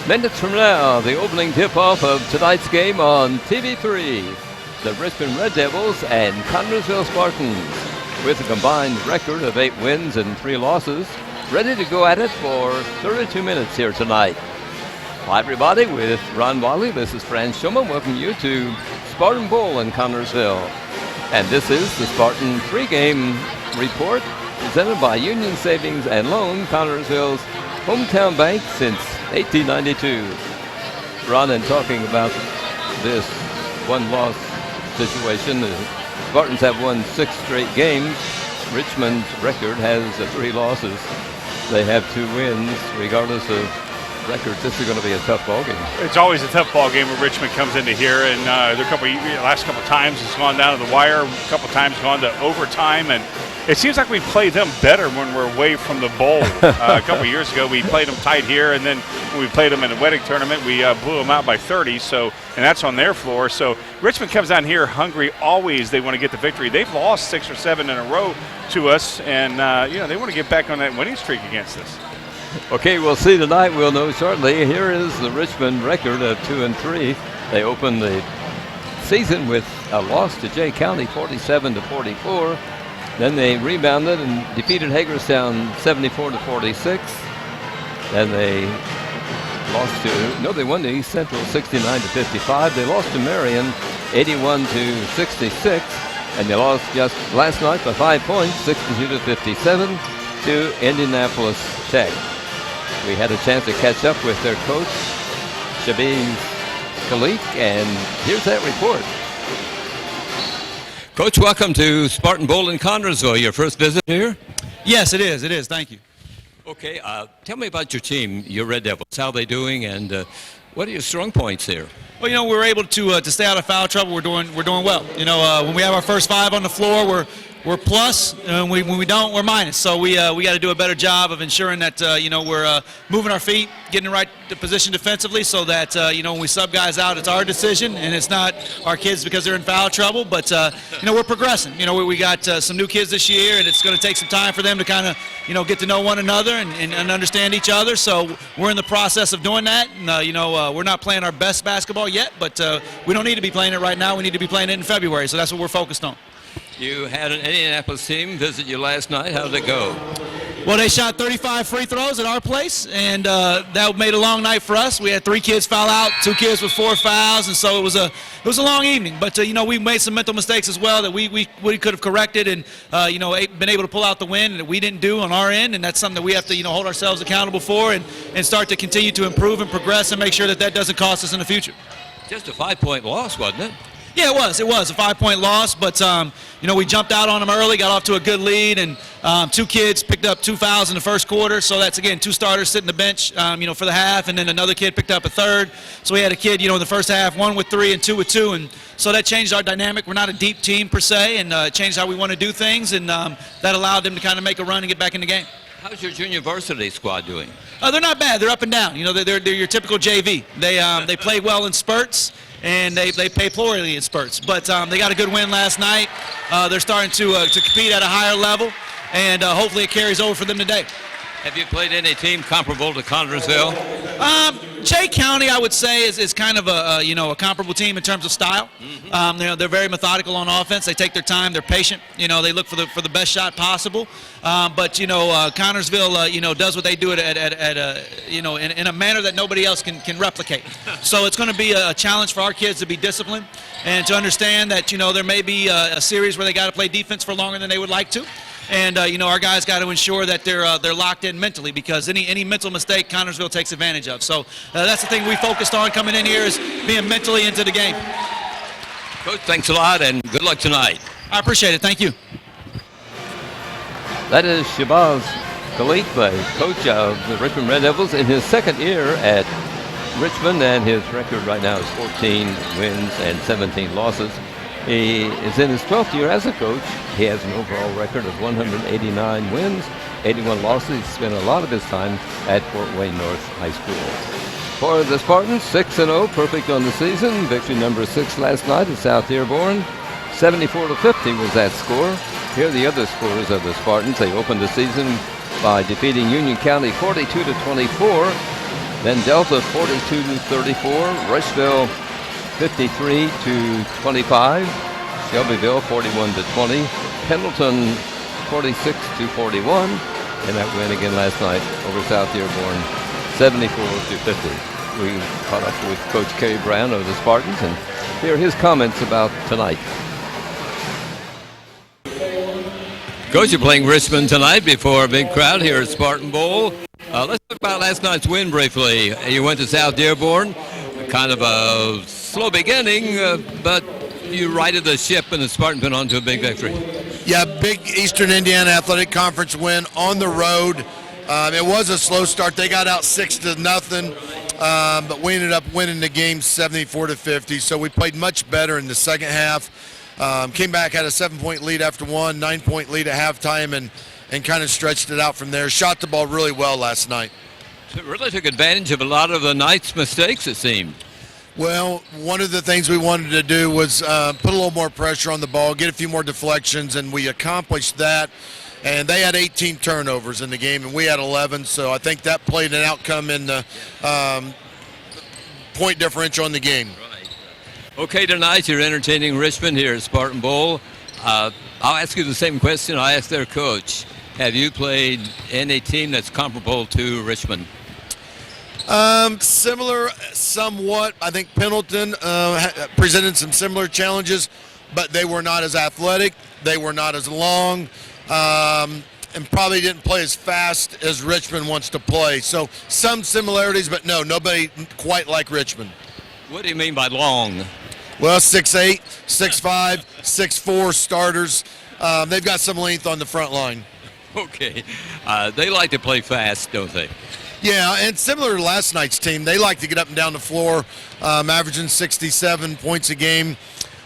Minutes from now, the opening tip-off of tonight's game on TV3. The Richmond Red Devils and Connersville Spartans, with a combined record of 8 wins and 3 losses, ready to go at it for 32 minutes here tonight. Hi everybody, with Ron Wiley, this is Fran Schumann. Welcome you to Spartan Bowl in Connersville. And this is the Spartan pregame report presented by Union Savings and Loan, Connersville's hometown bank since 1892. Ron, and talking about this one-loss situation, the Spartans have won 6 straight games. Richmond's record has 3 losses. They have 2 wins, regardless of records. This is going to be a tough ball game. It's always a tough ball game when Richmond comes into here, and the last couple times it's gone down to the wire. A couple times gone to overtime, and it seems like we play them better when we're away from the bowl. A couple years ago, we played them tight here, and then when we played them in the wedding tournament, we blew them out by 30. So, and that's on their floor. So Richmond comes down here hungry. Always they want to get the victory. They've lost 6 or 7 in a row to us, and they want to get back on that winning streak against us. Okay, we'll see tonight. We'll know shortly. Here is the Richmond record of 2-3. They opened the season with a loss to Jay County, 47-44. Then they rebounded and defeated Hagerstown 74-46. Then they they won to East Central 69-55. They lost to Marion 81-66. And they lost just last night by 5 points, 62-57 to Indianapolis Tech. We had a chance to catch up with their coach, Shabazz Khalik, and here's that report. Coach, welcome to Spartan Bowl in Connersville. Your first visit here? Yes, it is. It is. Thank you. Okay, tell me about your team, your Red Devils. How are they doing, and what are your strong points here? Well, we were able to stay out of foul trouble. We're doing well. When we have our first 5 on the floor, we're plus, and when we don't, we're minus. So we got to do a better job of ensuring that we're moving our feet, getting the right position defensively, so that when we sub guys out, it's our decision and it's not our kids because they're in foul trouble. But we're progressing. We got some new kids this year, and it's going to take some time for them to kind of get to know one another and understand each other. So we're in the process of doing that. And, we're not playing our best basketball yet, but we don't need to be playing it right now. We need to be playing it in February. So that's what we're focused on. You had an Indianapolis team visit you last night. How did it go? Well, they shot 35 free throws at our place, and that made a long night for us. We had 3 kids foul out, 2 kids with 4 fouls, and so it was a long evening. But we made some mental mistakes as well that we could have corrected, and been able to pull out the win that we didn't do on our end, and that's something that we have to hold ourselves accountable for and start to continue to improve and progress and make sure that doesn't cost us in the future. Just a 5-point loss, wasn't it? Yeah, it was. It was a 5-point loss, but we jumped out on them early, got off to a good lead, and 2 kids picked up 2 fouls in the first quarter. So that's, again, 2 starters sitting the bench, for the half, and then another kid picked up a third. So we had a kid, in the first half, 1 with 3 and 2 with 2, and so that changed our dynamic. We're not a deep team per se, and it changed how we want to do things, and that allowed them to kind of make a run and get back in the game. How's your junior varsity squad doing? They're not bad. They're up and down. They're your typical JV. They play well in spurts, and they play poorly in spurts. But they got a good win last night. They're starting to compete at a higher level, and hopefully it carries over for them today. Have you played any team comparable to Connersville? Jay County, I would say, is kind of a comparable team in terms of style. Mm-hmm. They're very methodical on offense. They take their time. They're patient. They look for the best shot possible. But Connersville, does what they do in a manner that nobody else can replicate. So it's going to be a challenge for our kids to be disciplined and to understand that there may be a series where they got to play defense for longer than they would like to. And our guys got to ensure that they're locked in mentally, because any mental mistake Connersville takes advantage of. So that's the thing we focused on coming in here, is being mentally into the game. Coach, thanks a lot, and good luck tonight. I appreciate it. Thank you. That is Shabazz Khalik, the coach of the Richmond Red Devils, in his 2nd year at Richmond, and his record right now is 14 wins and 17 losses. He is in his 12th year as a coach. He has an overall record of 189 wins, 81 losses. He spent a lot of his time at Fort Wayne North High School. For the Spartans, 6-0, perfect on the season. Victory number 6 last night at South Dearborn. 74-50 was that score. Here are the other scores of the Spartans. They opened the season by defeating Union County 42-24. Then Delta 42-34, Rushville 53-25, Shelbyville 41-20, Pendleton 46-41, and that win again last night over South Dearborn 74-50. We caught up with Coach Kerry Brown of the Spartans, and here are his comments about tonight. Coach, you're playing Richmond tonight before a big crowd here at Spartan Bowl. Let's talk about last night's win briefly. You went to South Dearborn, kind of a slow beginning, but you righted the ship and the Spartans went on to a big victory. Yeah, big Eastern Indiana Athletic Conference win on the road. It was a slow start. They got out 6-0, but we ended up winning the game 74-50. So we played much better in the second half. Came back, had a 7-point lead after one, 9-point lead at halftime, and kind of stretched it out from there. Shot the ball really well last night. So it really took advantage of a lot of the night's mistakes, it seemed. Well, one of the things we wanted to do was put a little more pressure on the ball, get a few more deflections, and we accomplished that. And they had 18 turnovers in the game, and we had 11. So I think that played an outcome in the point differential in the game. Right. Okay, tonight you're entertaining Richmond here at Spartan Bowl. I'll ask you the same question I asked their coach. Have you played any team that's comparable to Richmond? Similar, somewhat. I think Pendleton presented some similar challenges, but they were not as athletic. They were not as long, and probably didn't play as fast as Richmond wants to play. So some similarities, but no, nobody quite like Richmond. What do you mean by long? Well, 6'8", 6'5", 6'4" starters. They've got some length on the front line. Okay. They like to play fast, don't they? Yeah, and similar to last night's team, they like to get up and down the floor, averaging 67 points a game.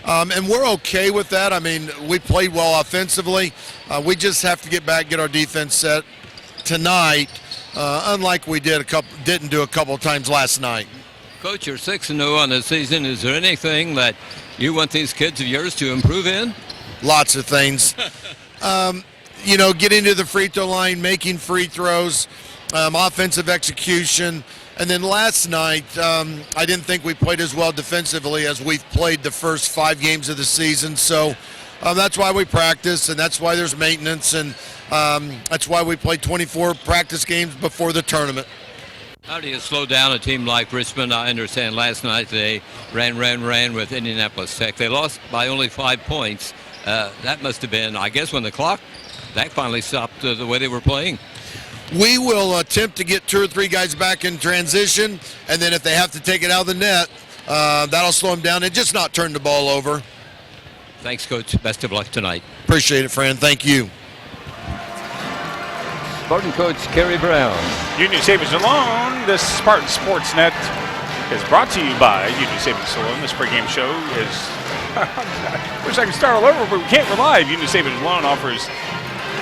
And we're okay with that. I mean, we played well offensively. We just have to get back, get our defense set tonight, unlike we didn't do a couple of times last night. Coach, you're 6-0 on the season. Is there anything that you want these kids of yours to improve in? Lots of things. Getting to the free throw line, making free throws, offensive execution. And then last night, I didn't think we played as well defensively as we've played the first 5 games of the season. So that's why we practice, and that's why there's maintenance, and that's why we played 24 practice games before the tournament. How do you slow down a team like Richmond? I understand last night they ran with Indianapolis Tech. They lost by only 5 points. That must have been, I guess, when the clock, that finally stopped the way they were playing. We will attempt to get 2 or 3 guys back in transition, and then if they have to take it out of the net, that'll slow them down and just not turn the ball over. Thanks, Coach. Best of luck tonight. Appreciate it, Fran. Thank you. Spartan coach Kerry Brown. Union Savings and Loan. This Spartan Sports Net is brought to you by Union Savings and Loan. This pregame show is, wish I could start all over, but we can't. We're live. Union Savings and Loan offers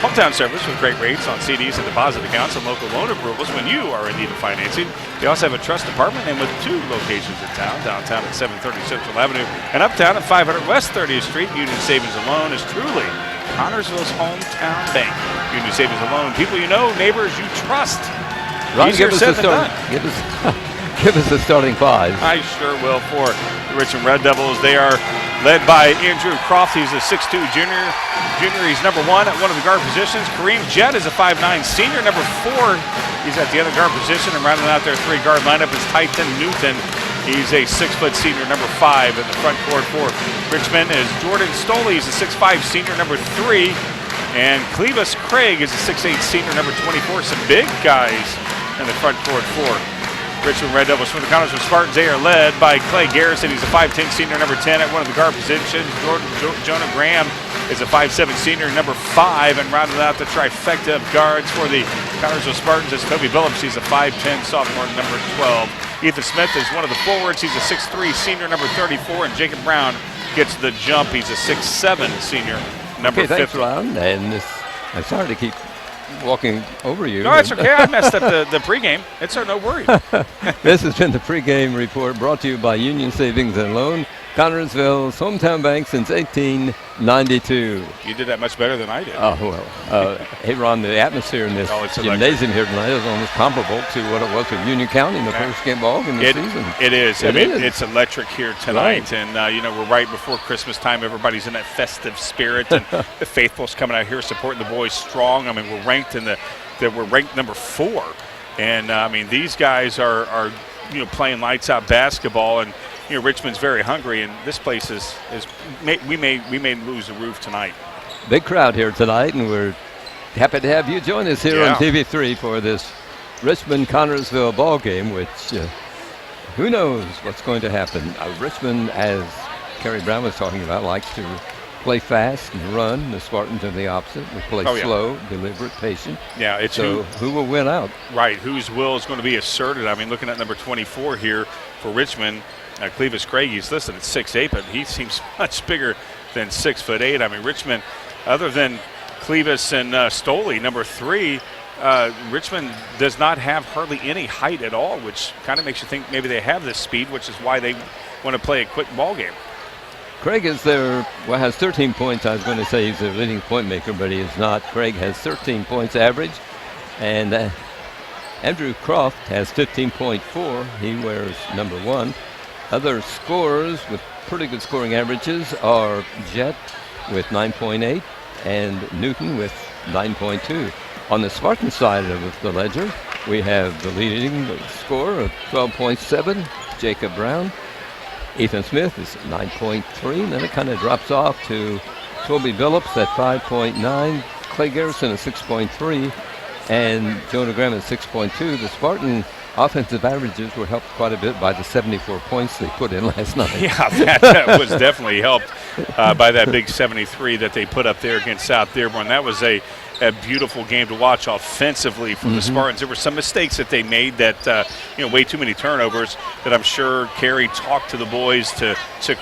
hometown service with great rates on CDs and deposit accounts and local loan approvals when you are in need of financing. They also have a trust department and with 2 locations in town, downtown at 730 Central Avenue and uptown at 500 West 30th Street. Union Savings and Loan is truly Connorsville's hometown bank. Union Savings and Loan, people you know, neighbors you trust. Ron, give us the starting 5. I sure will for the Richmond Red Devils. They are led by Andrew Croft. He's a 6'2 junior. He's number 1 at one of the guard positions. Kareem Jett is a 5'9 senior. Number 4, he's at the other guard position. And rounding out their 3-guard lineup is Tyson Newton. He's a 6-foot senior, number 5 in the front court for Richmond is Jordan Stoley. He's a 6'5 senior, number 3. And Clevis Craig is a 6'8 senior, number 24. Some big guys in the front court for Richmond Red Devils. From the Connorsville Spartans, they are led by Clay Garrison. He's a 5'10 senior, number 10 at one of the guard positions. Jonah Graham is a 5'7 senior, number 5. And rounding out the trifecta of guards for the Connorsville Spartans is Toby Billups. He's a 5'10 sophomore, number 12. Ethan Smith is one of the forwards. He's a 6'3 senior, number 34. And Jacob Brown gets the jump. He's a 6'7 senior, number 50. Thanks, Ron. And I'm sorry to keep walking over you. No, it's okay. I messed up the pregame. It's no worry. This has been the pregame report brought to you by Union Savings and Loan. Connorsville's hometown bank since 1892. You did that much better than I did. Oh, well. Hey, Ron, the atmosphere in this gymnasium here tonight is almost comparable to what it was with Union County in the first game ball in the season. It is. It's electric here tonight. Right. And, we're right before Christmas time. Everybody's in that festive spirit. And the faithful's coming out here supporting the boys strong. I mean, we're ranked we're ranked number 4. And, these guys are playing lights-out basketball. And, Richmond's very hungry, and this place we may lose the roof tonight. Big crowd here tonight, and we're happy to have you join us here on TV3 for this Richmond-Connorsville ball game, which who knows what's going to happen. Richmond, as Kerry Brown was talking about, likes to play fast and run. The Spartans are the opposite. We play slow, deliberate, patient. Yeah, it's who will win out. Right, whose will is going to be asserted. Looking at number 24 here for Richmond, Clevis Craig, he's listed at 6'8", but he seems much bigger than 6'8". Richmond, other than Clevis and Stoley, number 3, Richmond does not have hardly any height at all, which kind of makes you think maybe they have this speed, which is why they want to play a quick ball game. Craig is has 13 points. I was going to say he's their leading point maker, but he is not. Craig has 13 points average, and Andrew Croft has 15.4. He wears number 1. Other scorers with pretty good scoring averages are Jett with 9.8 and Newton with 9.2. On the Spartan side of the ledger, we have the leading scorer of 12.7, Jacob Brown. Ethan Smith is 9.3, and then it kind of drops off to Toby Billups at 5.9, Clay Garrison at 6.3, and Jonah Graham at 6.2. The Spartan offensive averages were helped quite a bit by the 74 points they put in last night. Yeah, that was definitely helped by that big 73 that they put up there against South Dearborn. That was a beautiful game to watch offensively from the Spartans. There were some mistakes that they made that, way too many turnovers that I'm sure Kerry talked to the boys to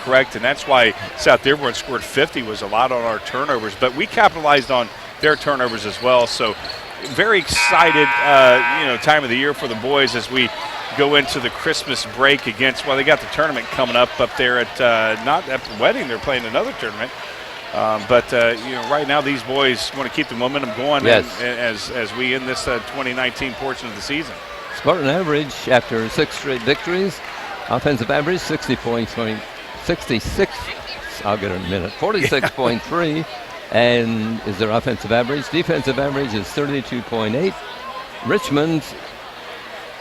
correct, and that's why South Dearborn scored 50 was a lot on our turnovers. But we capitalized on their turnovers as well, so very excited, time of the year for the boys as we go into the Christmas break against, they got the tournament coming up there at, not at the wedding, they're playing another tournament. But right now these boys want to keep the momentum going as we end this 2019 portion of the season. Spartan average after 6 straight victories, offensive average 66, I'll get it in a minute, 46.3. And is their offensive average. Defensive average is 32.8. Richmond's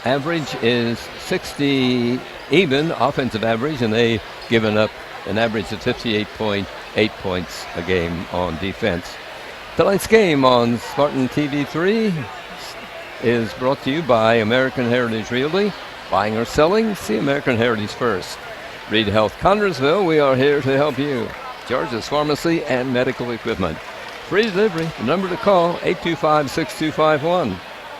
average is 60 even offensive average, and they've given up an average of 58.8 points a game on defense. Tonight's game on Spartan TV3 is brought to you by American Heritage Realty. Buying or selling, see American Heritage first. Reed Health Connorsville, we are here to help you. George's Pharmacy and Medical Equipment. Free delivery. The number to call, 825-6251.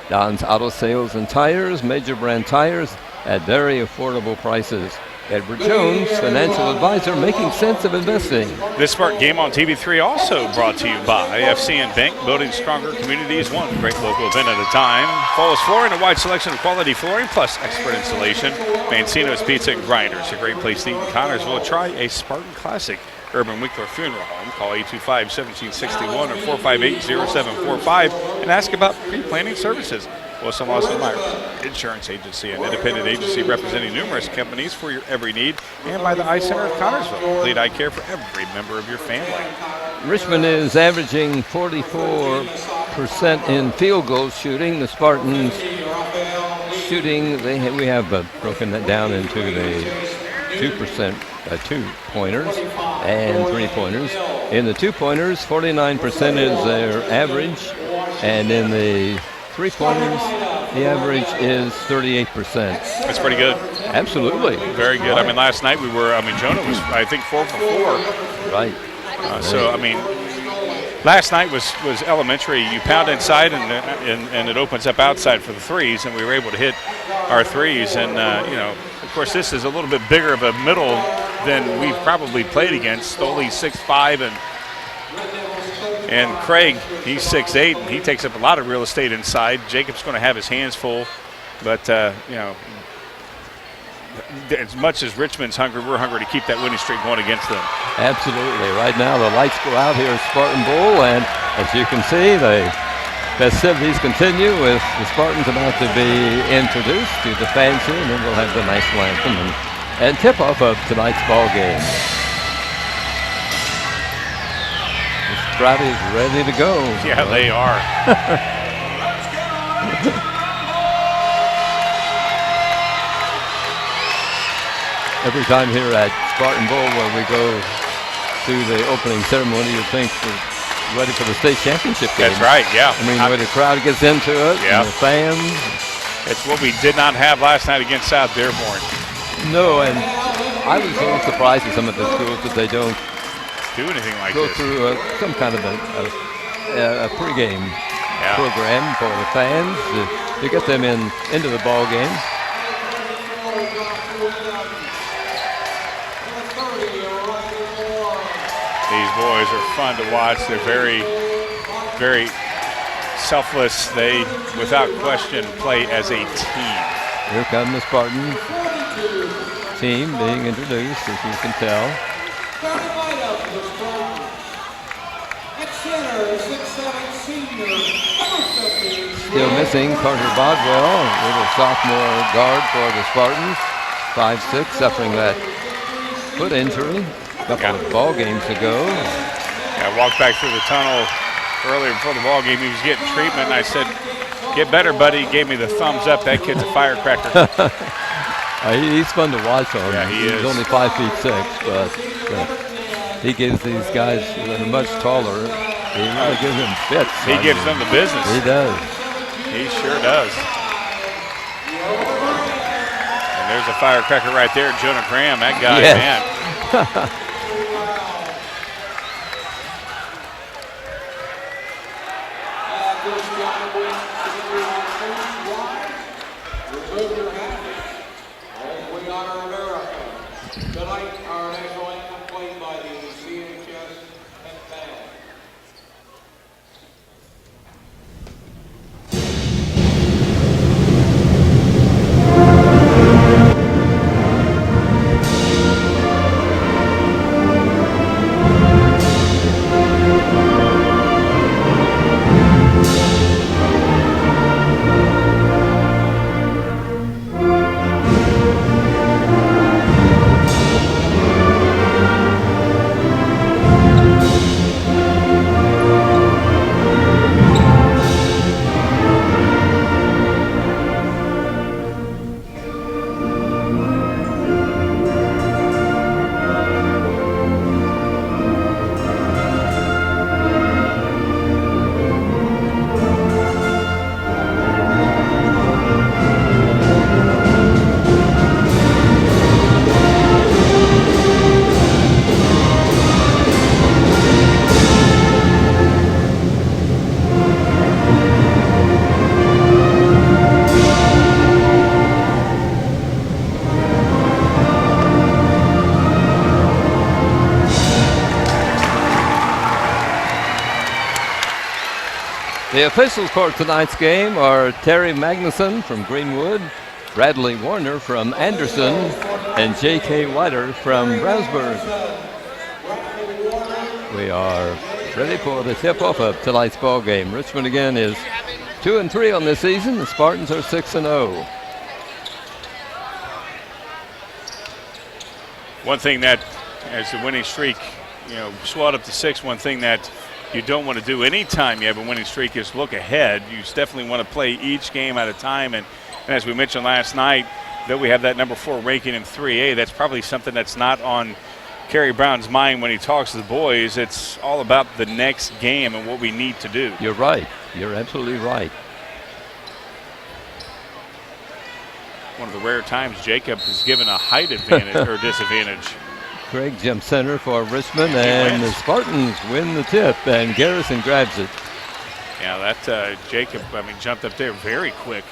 Don's Auto Sales and Tires, major brand tires at very affordable prices. Edward Jones, financial advisor, making sense of investing. This Spartan game on TV3 also brought to you by FCN Bank, building stronger communities, one great local event at a time. Flawless Flooring, a wide selection of quality flooring, plus expert installation. Mancino's Pizza and Grinders, a great place to eat in Connorsville. Try a Spartan Classic. Urban Winkler Funeral Home. Call 825-1761 or 458-0745 and ask about pre-planning services. Wilson Lawson Myers Insurance Agency, an independent agency representing numerous companies for your every need, and by the Eye Center of Connorsville. Complete eye care for every member of your family. Richmond is averaging 44% in field goal shooting. The Spartans shooting, we have broken that down into the 2%. 2-pointers and 3-pointers. In the 2-pointers, 49% is their average, and in the 3-pointers, the average is 38%. That's pretty good. Absolutely. Very good. Right. Last night Jonah was, I think, 4 for 4. Right. Last night was elementary. You pound inside and it opens up outside for the threes, and we were able to hit our threes. And, of course, this is a little bit bigger of a middle than we've probably played against. Stoley 6'5", and Craig, he's 6'8", and he takes up a lot of real estate inside. Jacob's going to have his hands full, but, as much as Richmond's hungry, we're hungry to keep that winning streak going against them. Absolutely. Right now, the lights go out here at Spartan Bowl, and as you can see, the festivities continue with the Spartans about to be introduced to the fans here, and then we'll have the national anthem and tip-off of tonight's ball game. This crowd is ready to go. Yeah, they are. Every time here at Spartan Bowl where we go through the opening ceremony, you think we're ready for the state championship game. That's right, yeah. I mean, where the crowd gets into it, yeah, and the fans. It's what we did not have last night against South Dearborn. No, and I was a little surprised at some of the schools that they don't do anything like go this. through some kind of a pregame program for the fans to get them into the ball game. These boys are fun to watch. They're very, very selfless. They, without question, play as a team. Here come the Spartan team being introduced, as you can tell. Still missing Carter Bodwell, little sophomore guard for the Spartans. 5'6", suffering that foot injury a couple of ball games ago. I walked back through the tunnel earlier before the ball game. He was getting treatment, and I said, "Get better, buddy." He gave me the thumbs up. That kid's a firecracker. He's fun to watch on. Yeah, he is. He's only 5'6", but he gives these guys that are much taller, he really gives them fits. He gives them the business. He does. He sure does. And there's a firecracker right there, Jonah Graham. That guy, man. Tonight, our national anthem played by the CHS and band. The officials for tonight's game are Terry Magnuson from Greenwood, Bradley Warner from Anderson, and J.K. Whiter from Brownsburg. We are ready for the tip-off of tonight's ball game. Richmond again is 2-3 on this season. The Spartans are 6-0. One thing that, as the winning streak, swelled up to 6, one thing that you don't want to do anytime you have a winning streak is look ahead. You definitely want to play each game at a time. And as we mentioned last night, that we have that number 4 ranking in 3A, that's probably something that's not on Kerry Brown's mind when he talks to the boys. It's all about the next game and what we need to do. You're right. You're absolutely right. One of the rare times Jacob is given a height advantage or disadvantage. Craig jumps center for Richmond, and the Spartans win the tip, and Garrison grabs it. Yeah, that Jacob, jumped up there very quick.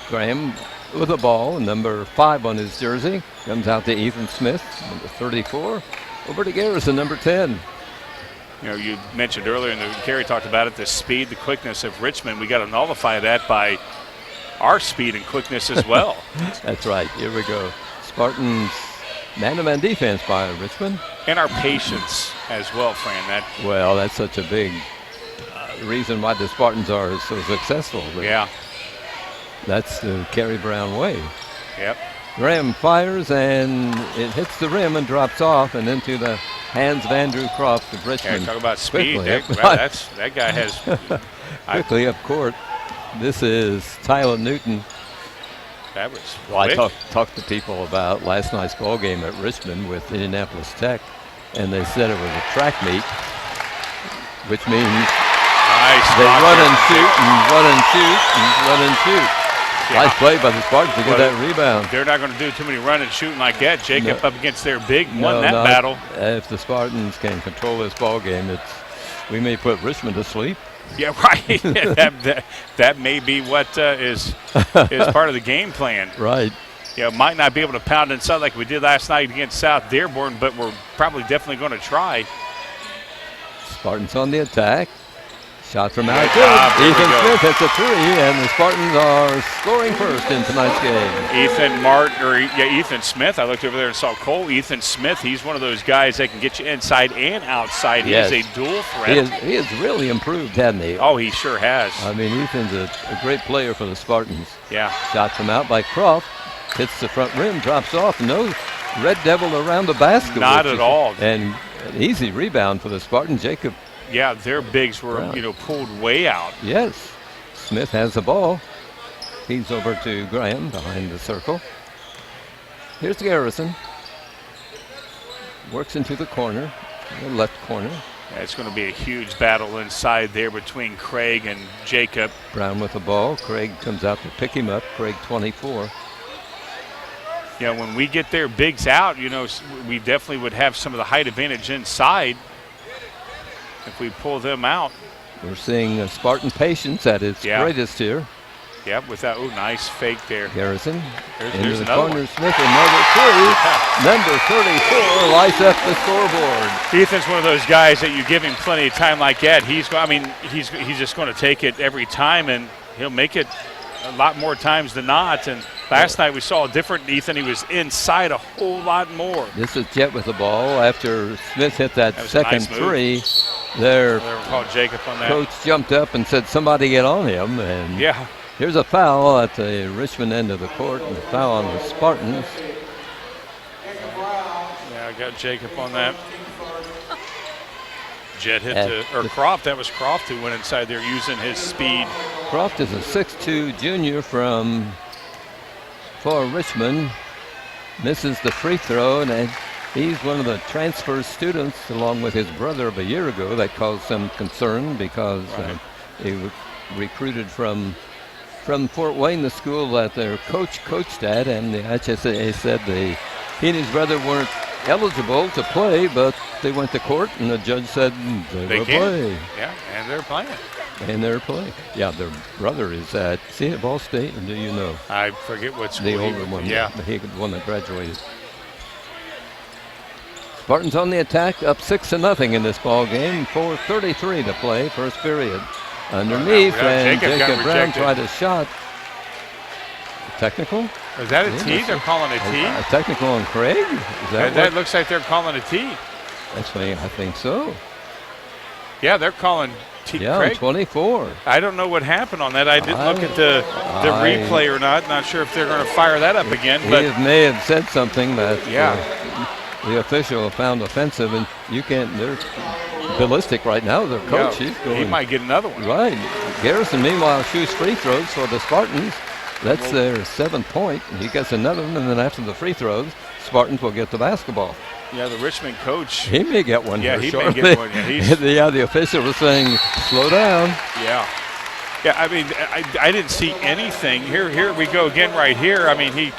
Graham with the ball, number 5 on his jersey, comes out to Ethan Smith, number 34, over to Garrison, number 10. You mentioned earlier, and Kerry talked about it, the speed, the quickness of Richmond. We got to nullify that by our speed and quickness as well. That's right. Here we go. Spartans man-to-man defense by Richmond. And our patience as well, Fran. Well, that's such a big reason why the Spartans are so successful. Yeah. That's the Kerry Brown way. Yep. Graham fires, and it hits the rim and drops off and into the hands of Andrew Croft of Richmond. Yeah, talk about speed. Quickly, That guy has quickly up court. This is Tyler Newton. That was Well, I quick. talked to people about last night's ball game at Richmond with Indianapolis Tech, and they said it was a track meet, which means Nice they block run there. and shoot and run and shoot and run and shoot. Yeah. Nice play by the Spartans to get that rebound. They're not going to do too many run and shooting like that. Jacob No. up against their big No, won that no, battle. If the Spartans can control this ball game, we may put Richmond to sleep. Yeah, right. that may be what is part of the game plan. Right. Yeah, might not be able to pound inside like we did last night against South Dearborn, but we're probably definitely going to try. Spartans on the attack. Shot from out. Good job. There we Ethan go. Smith hits a three, and the Spartans are scoring first in tonight's game. Ethan Smith. I looked over there and saw Cole. Ethan Smith, he's one of those guys that can get you inside and outside. Yes. He is a dual threat. He has really improved, hasn't he? Oh, he sure has. I mean, Ethan's a great player for the Spartans. Yeah. Shot from out by Croft. Hits the front rim, drops off. No Red Devil around the basket. Not at all. And an easy rebound for the Spartans. Jacob. Yeah, their bigs were, pulled way out. Yes. Smith has the ball. He's over to Graham behind the circle. Here's Garrison. Works into the corner, the left corner. It's going to be a huge battle inside there between Craig and Jacob. Brown with the ball. Craig comes out to pick him up. Craig 24. Yeah, when we get their bigs out, we definitely would have some of the height advantage inside if we pull them out. We're seeing Spartan patience at its greatest here. Yeah, with that, nice fake there. Garrison There's into the another corner. one. Smith, another three. Number 34 lights up the scoreboard. Ethan's one of those guys that you give him plenty of time like that. He's just going to take it every time, and he'll make it a lot more times than not. And last night we saw a different Ethan. He was inside a whole lot more. This is Jet with the ball after Smith hit that was a second nice move. three. Their They called Jacob on that. coach jumped up and said, somebody get on him. And Yeah. here's a foul at the Richmond end of the court, and a foul on the Spartans. Yeah, I got Jacob on that. Jet hit Croft. That was Croft who went inside there using his speed. Croft is a 6'2 junior for Richmond. Misses the free throw, and he's one of the transfer students, along with his brother of a year ago, that caused some concern because he was recruited from Fort Wayne, the school that their coach coached at, and the HSA said he and his brother weren't eligible to play, but they went to court, and the judge said they will can. play. Yeah, and they're playing. And they're playing. Yeah, their brother is at Ball State, or do you know? I forget what school. The older one. Yeah. The one that graduated. Spartans on the attack, up 6-0 in this ball game. 4:33 to play, first period. Underneath, and Jacob got Jacob Brown rejected. tried a shot. Technical? Is that a Yeah, T? They're calling a T? A technical on Craig? Is that That what? looks like they're calling a T. That's me. I think so. Yeah, they're calling T. Yeah, Craig. 24. I don't know what happened on that. I didn't look at the replay or not. Not sure if they're going to fire that up again. But May have said something that Yeah. The official found offensive, and you can't. They're ballistic right now. Their coach, he's going. he might get another one. Right. Garrison, meanwhile, shoots free throws for the Spartans. That's their 7th point. He gets another one, and then after the free throws, Spartans will get the basketball. Yeah, the Richmond coach. He may get one. Yeah, here he shortly. may get one. Yeah, The official was saying, slow down. Yeah. Yeah, I mean, I didn't see anything. Here we go again right here. I mean, he,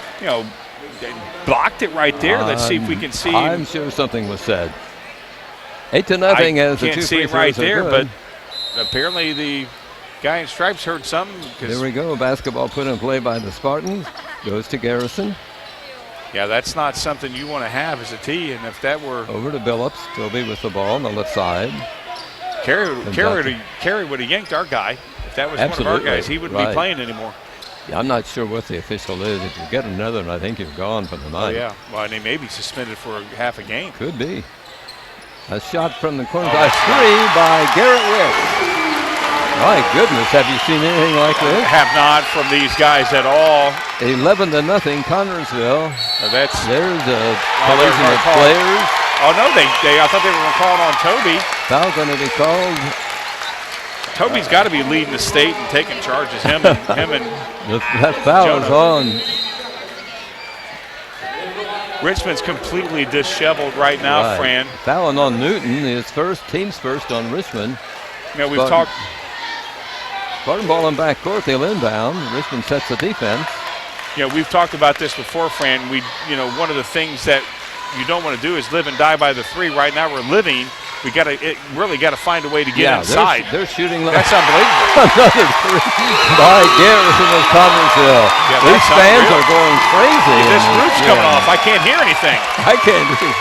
blocked it right there. Let's see if we can see. I'm sure something was said. 8-0 as the can't two see free it right throws are there, good. but apparently the guy in stripes heard something. Here we go. Basketball put in play by the Spartans. Goes to Garrison. Yeah, that's not something you want to have as a T. And if that were Over to Billups. Toby with the ball on the left side. Carey would have yanked our guy. If that was one of Absolutely. our guys, he wouldn't Right. be playing anymore. Yeah, I'm not sure what the official is. If you get another one, I think you're gone for the Oh, night. yeah. Well, and they may be suspended for half a game. Could be. A shot from the corner by three by Garrett Wick. My goodness, have you seen anything like this? Have not from these guys at all. 11-0 Connersville. There's a collision of players. Oh, no, I thought they were going to call it on Toby. Foul going to be called. Toby's got to be leading the state and taking charges. Him and that foul is on. Richmond's completely disheveled right now, Fran. Fouling on Newton, his team's first on Richmond. You know, we've talked. Spartan ball in backcourt, they'll inbound. Richmond sets the defense. You know, we've talked about this before, Fran. One of the things that you don't want to do is live and die by the three. Right now, we're living. We really got to find a way to get inside. They're shooting. That's unbelievable. Another three by Garrison of Connersville. Yeah, these fans are going crazy. This roof's coming off. I can't hear anything. I can't hear.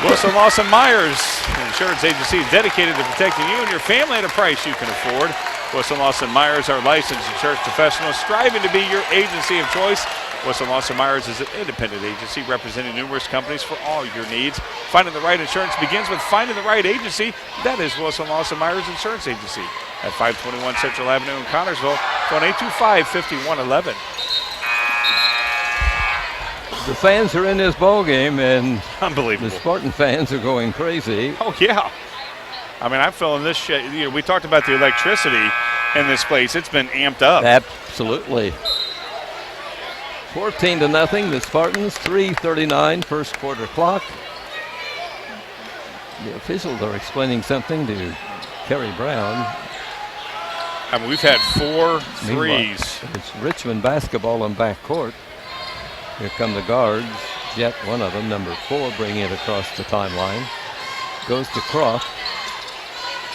Wilson Lawson Myers Insurance Agency is dedicated to protecting you and your family at a price you can afford. Wilson Lawson Myers are licensed insurance professionals striving to be your agency of choice. Wilson Lawson Myers is an independent agency representing numerous companies for all your needs. Finding the right insurance begins with finding the right agency. That is Wilson Lawson Myers Insurance Agency at 521 Central Avenue in Connersville. Phone 825-5111. The fans are in this ball game, and unbelievable. The Spartan fans are going crazy. Oh yeah, I mean, I'm feeling this shit. We talked about the electricity in this place. It's been amped up. Absolutely. 14-0. The Spartans. 3:39 first quarter clock. The officials are explaining something to Kerry Brown. I mean, we've had 4 threes. It's Richmond basketball in backcourt. Here come the guards. Jet, one of them, number 4, bringing it across the timeline. Goes to Croft.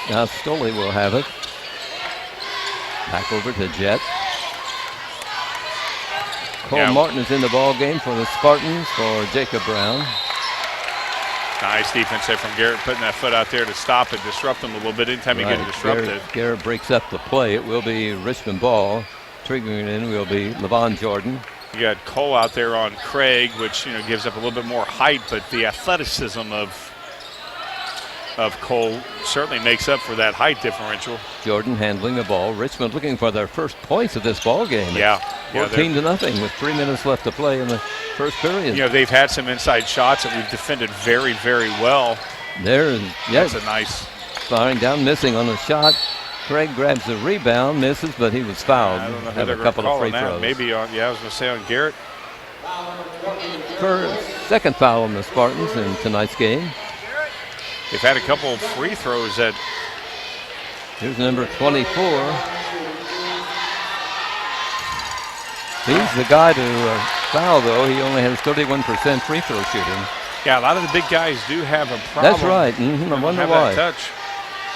Now Stoley will have it. Back over to Jet. Cole Martin is in the ball game for the Spartans for Jacob Brown. Nice defense there from Garrett, putting that foot out there to stop and disrupt them a little bit. Anytime you get disrupted. Garrett breaks up the play. It will be Richmond ball. Triggering it in will be LaVon Jordan. You got Cole out there on Craig, which gives up a little bit more height, but the athleticism of Cole certainly makes up for that height differential. Jordan handling the ball. Richmond looking for their first points of this ball game. Yeah. 14-0 with 3 minutes left to play in the first period. They've had some inside shots that we've defended very, very well. That's a nice firing down, missing on the shot. Craig grabs the rebound, misses, but he was fouled. I don't know who Have they're a couple of free that. throws. Maybe on, I was going to say on Garrett. Second foul on the Spartans in tonight's game. They've had a couple of free throws that. Here's number 24. He's the guy to foul, though. He only has 31% free throw shooting. Yeah, a lot of the big guys do have a problem. That's right. I wonder why. That touch.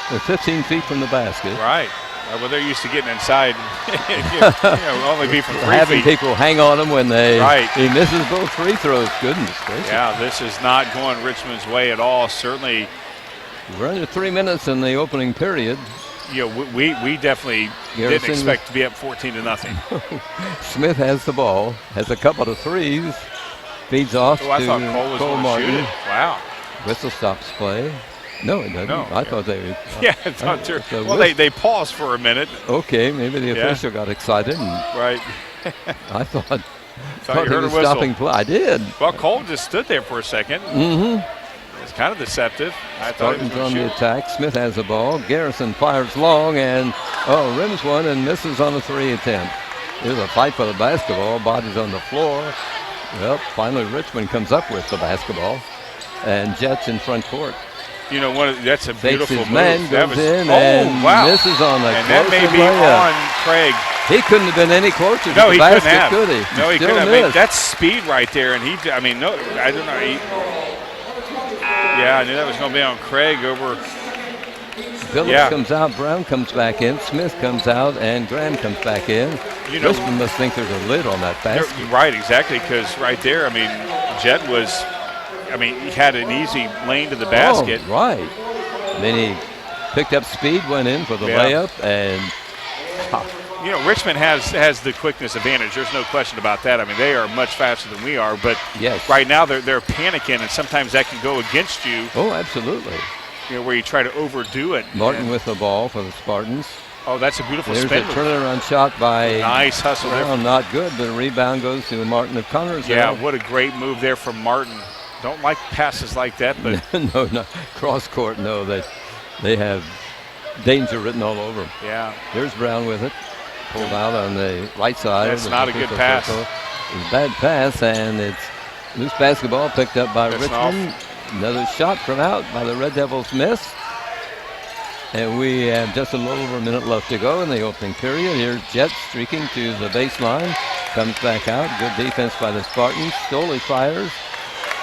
They're 15 feet from the basket. Right. Well, they're used to getting inside. Only be from 3 Having feet. people hang on him when he misses both free throws. Goodness gracious. Yeah, this is not going Richmond's way at all. Certainly. We're under 3 minutes in the opening period. We definitely didn't expect to be up 14-0. Smith has the ball, has a couple of threes, feeds off to I thought Cole was going to Martin. shoot it. Wow. Whistle stops play. No, it doesn't. No, I thought they would. Yeah, I thought too. Well, they paused for a minute. Okay, maybe the official got excited. Right. I thought you heard he a was whistle. stopping play. I did. Well, Cole just stood there for a second. It's kind of deceptive. I thought he was Spartans going on to the shoot. attack. Smith has the ball. Garrison fires long and rims one and misses on a 3 attempt. There's a fight for the basketball. Bodies on the floor. Well, finally Richmond comes up with the basketball, and Jets in front court. That's a Fakes beautiful his move. man, goes in and wow. misses on a And that may close be layup. on Craig. He couldn't have been any closer to No, the he basket, couldn't have. could he? No, he Still couldn't have. I mean, missed. that's speed right there. And I don't know. I knew that was going to be on Craig over. Phillips comes out, Brown comes back in, Smith comes out, and Graham comes back in. Richmond must think there's a lid on that basket. Right, exactly, because right there, Jet was, he had an easy lane to the basket. Oh, right. Then he picked up speed, went in for the layup, and you know, Richmond has the quickness advantage. There's no question about that. I mean, they are much faster than we are. But Yes. right now they're panicking, and sometimes that can go against you. Oh, absolutely. You know, where you try to overdo it. Martin And- with the ball for the Spartans. Oh, that's a beautiful There's spin a move. turnaround shot by Nice hustle there. Brown, not good, but the rebound goes to Martin of Connersville. Yeah, what a great move there from Martin. Don't like passes like that, but No, not cross court. No, they have danger written all over them. yeah. There's Brown with it, pulled out on the right side. That's of the not a good Pacific pass. Circle. It's a bad pass, and it's loose basketball picked up by That's Richmond. Another shot from out by the Red Devils miss. And we have just a little over a minute left to go in the opening period. Here's Jet streaking to the baseline, comes back out. Good defense by the Spartans. Stoley fires.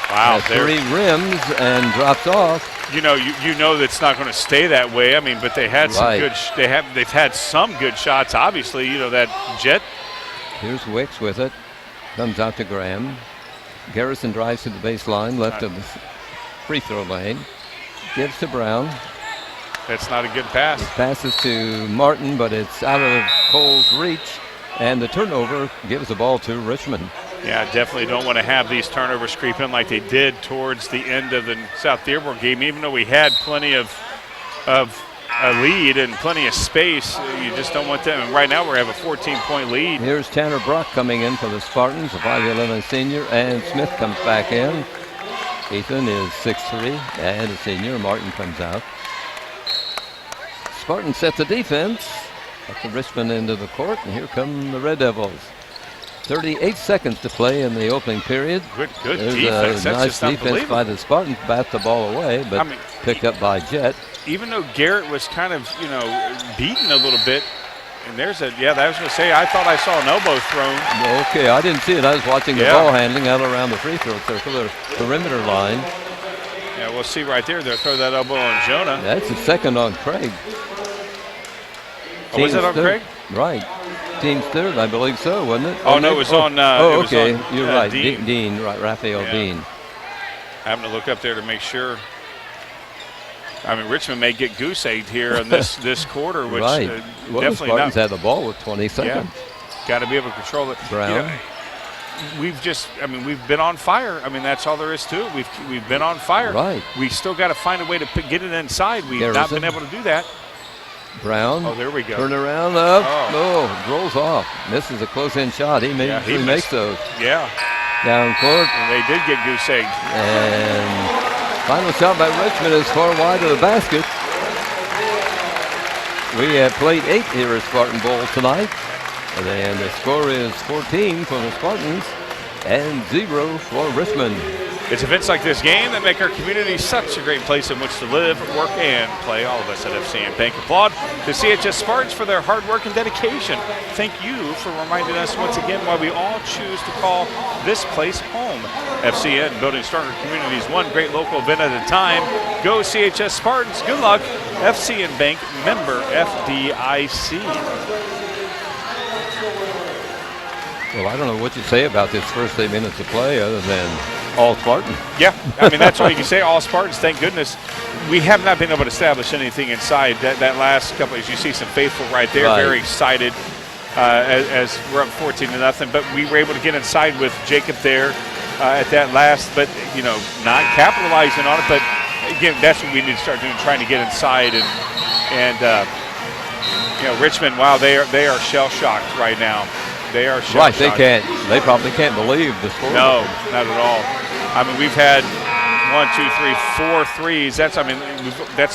Wow, Has 3 rims and drops off. you know that's not going to stay that way. I mean, but they had some Right. good. They've had some good shots. Obviously, you know that Jet. Here's Wicks with it. Comes out to Graham. Garrison drives to the baseline, left of the free throw lane. Gives to Brown. That's not a good pass. Passes to Martin, but it's out of Cole's reach. And the turnover gives the ball to Richmond. Yeah, definitely don't want to have these turnovers creep in like they did towards the end of the South Dearborn game. Even though we had plenty of a lead and plenty of space, you just don't want them. And right now we have a 14-point lead. Here's Tanner Brock coming in for the Spartans, a 5'11" senior, and Smith comes back in. Ethan is 6'3", and a senior. Martin comes out. Spartans set the defense at the Richmond end of the court, and here come the Red Devils. 38 seconds to play in the opening period. Good There's defense. a That's nice just defense unbelievable. by the Spartans, bat the ball away, but I mean, picked up by Jet. even though Garrett was kind of, you know, beaten a little bit, and there's a, yeah, I was going to say, I thought I saw an elbow thrown. Okay, I didn't see it. I was watching the Yeah. ball handling out around the free throw circle, the perimeter line. Yeah, we'll see right there. They'll throw that elbow on Jonah. That's the second on Craig. Oh, was that on third. Craig? Right. Team's third, I believe so, wasn't it? Oh, no, it was on, oh, it was okay. on, You're right. Dean. Dean, right. Raphael Yeah. Dean. Having to look up there to make sure. I mean, Richmond may get goose egged here in this quarter, which Right. Well, the definitely Spartans not. had the ball with 20 seconds. Got to be able to control it. Brown. You know, we've been on fire. I mean, that's all there is to it. We've been on fire. Right. We still got to find a way to get it inside. We've not Garrison. been able to do that. Brown. Oh, there we go. Turn around up. Oh. Oh, rolls off. Misses a close-in shot. He Yeah, he makes missed. those. Yeah, Down court. and they did get goose egged. And final shot by Richmond is far wide of the basket. We have played 8 here at Spartan Bowl tonight. And the score is 14 for the Spartans and 0 for Richmond. It's events like this game that make our community such a great place in which to live, work, and play. All of us at FCN Bank applaud the CHS Spartans for their hard work and dedication. Thank you for reminding us once again why we all choose to call this place home. FCN, building stronger communities, one great local event at a time. Go CHS Spartans. Good luck. FCN Bank, member FDIC. Well, I don't know what you say about this first 8 minutes of play other than all Spartan. Yeah, I mean, that's all you can say. All Spartans, thank goodness. We have not been able to establish anything inside. That last couple, as you see some faithful right there, Right. very excited as we're up 14-0. But we were able to get inside with Jacob there at that last, but, you know, not capitalizing on it. But, again, that's what we need to start doing, trying to get inside. And you know, Richmond, wow, they are shell-shocked right now. They are shell-shocked. Right, they probably can't believe the score. No, not at all. I mean, we've had 4 threes. That's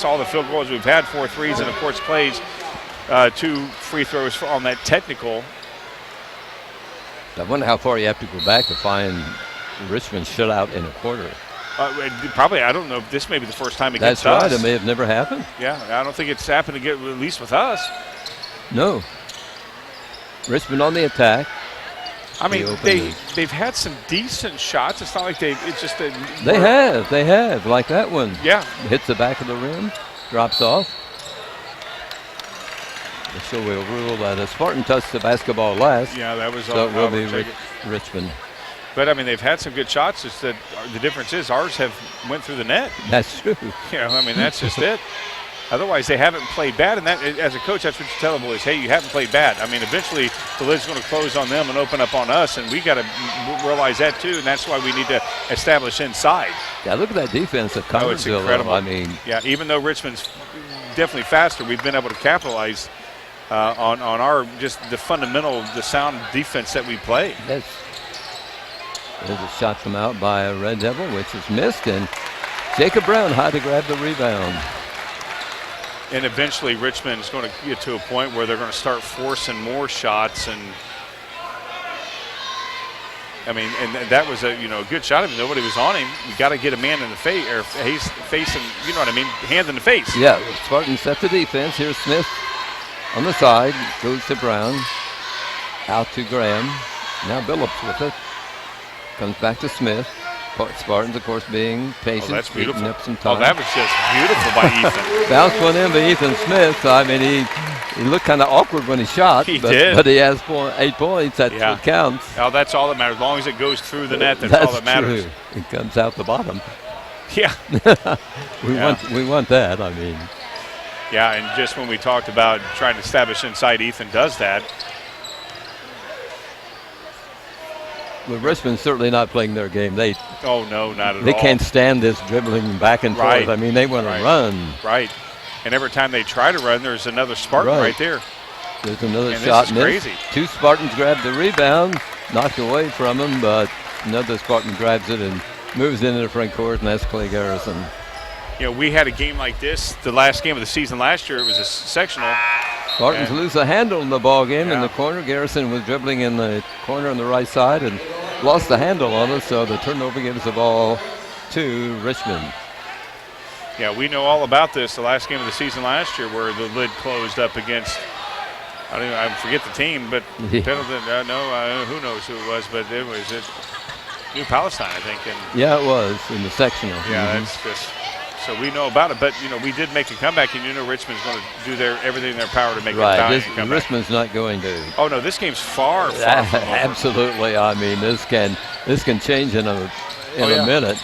all the field goals. We've had 4 threes, and of course, Clay's 2 free throws on that technical. I wonder how far you have to go back to find Richmond shut out in a quarter. Probably, I don't know. This may be the first time against us. That's right. It may have never happened. Yeah, I don't think it's happened again, at least with us. No. Richmond on the attack. I mean, The opening. they've had some decent shots. It's not like it's just a. They have, like that one. Yeah. Hits the back of the rim, drops off. So we'll rule that a Spartan touched the basketball last. Yeah, that was. So it will be take it. Richmond. But I mean, they've had some good shots. It's that the difference is ours have went through the net. That's true. You know, I mean, that's just it. Otherwise, they haven't played bad, and that, as a coach, that's what you tell the boys. Hey, you haven't played bad. I mean, eventually the lid's going to close on them and open up on us, and we got to realize that too. And that's why we need to establish inside. Yeah, look at that defense at Connersville. Oh, it's incredible. I mean, yeah, even though Richmond's definitely faster, we've been able to capitalize on our just the fundamental, the sound defense that we play. yes. There's a shot from out by a Red Devil, which is missed, and Jacob Brown had to grab the rebound. And eventually Richmond is going to get to a point where they're going to start forcing more shots. And I mean, and that was a good shot. I mean, nobody was on him. You got to get a man in the face, or face, and you know what I mean, hand in the face. Yeah, Spartans set the defense. Here's Smith on the side, goes to Brown, out to Graham. Now Billups with it. Comes back to Smith. Spartans, of course, being patient. Oh, that's beautiful. Up some time. Oh, that was just beautiful by Ethan. Bounce one in by Ethan Smith. I mean, he looked kind of awkward when he shot. He but, did. But he has 8 points. That's what counts. Oh, that's all that matters. As long as it goes through the net, that's all that matters. True. It comes out the bottom. Yeah. We want that. I mean. Yeah, and just when we talked about trying to establish inside, Ethan does that. Well, Richmond's certainly not playing their game. Oh, no, not at all. They can't stand this dribbling back and forth. Right. I mean, they want to run. Right. And every time they try to run, there's another Spartan right there. There's another and shot. This is crazy. Two Spartans grab the rebound, knocked away from him, but another Spartan grabs it and moves into the front court, and that's Clay Garrison. You know, we had a game like this, the last game of the season last year. It was a sectional. Spartans lose the handle in the ball game in the corner. Garrison was dribbling in the corner on the right side and lost the handle on it, so the turnover gives the ball to Richmond. Yeah, we know all about this. The last game of the season last year, where the lid closed up against, I forget the team, but Pendleton, who knows who it was, but it was New Palestine, I think. And yeah, it was in the sectional. Yeah, that's just. So we know about it, but we did make a comeback, and Richmond's going to do everything in their power to make a valiant comeback. Richmond's not going to. Oh no, this game's far from over. Absolutely. I mean, this can change in a minute.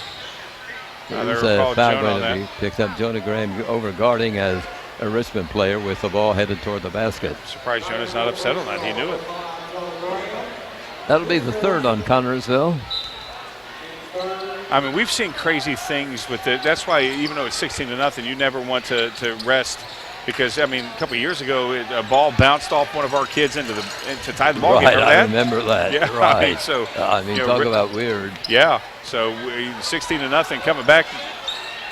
There's a foul going to be picked up. Jonah Graham over guarding as a Richmond player with the ball headed toward the basket. Surprised Jonah's not upset on that. He knew it. That'll be the third on Connersville. I mean, we've seen crazy things with it. That's why, even though it's 16-0, you never want to rest, because I mean, a couple of years ago, a ball bounced off one of our kids to tie the ball game. I remember that. Yeah, right. So I mean, talk about weird. Yeah. So 16-0 coming back.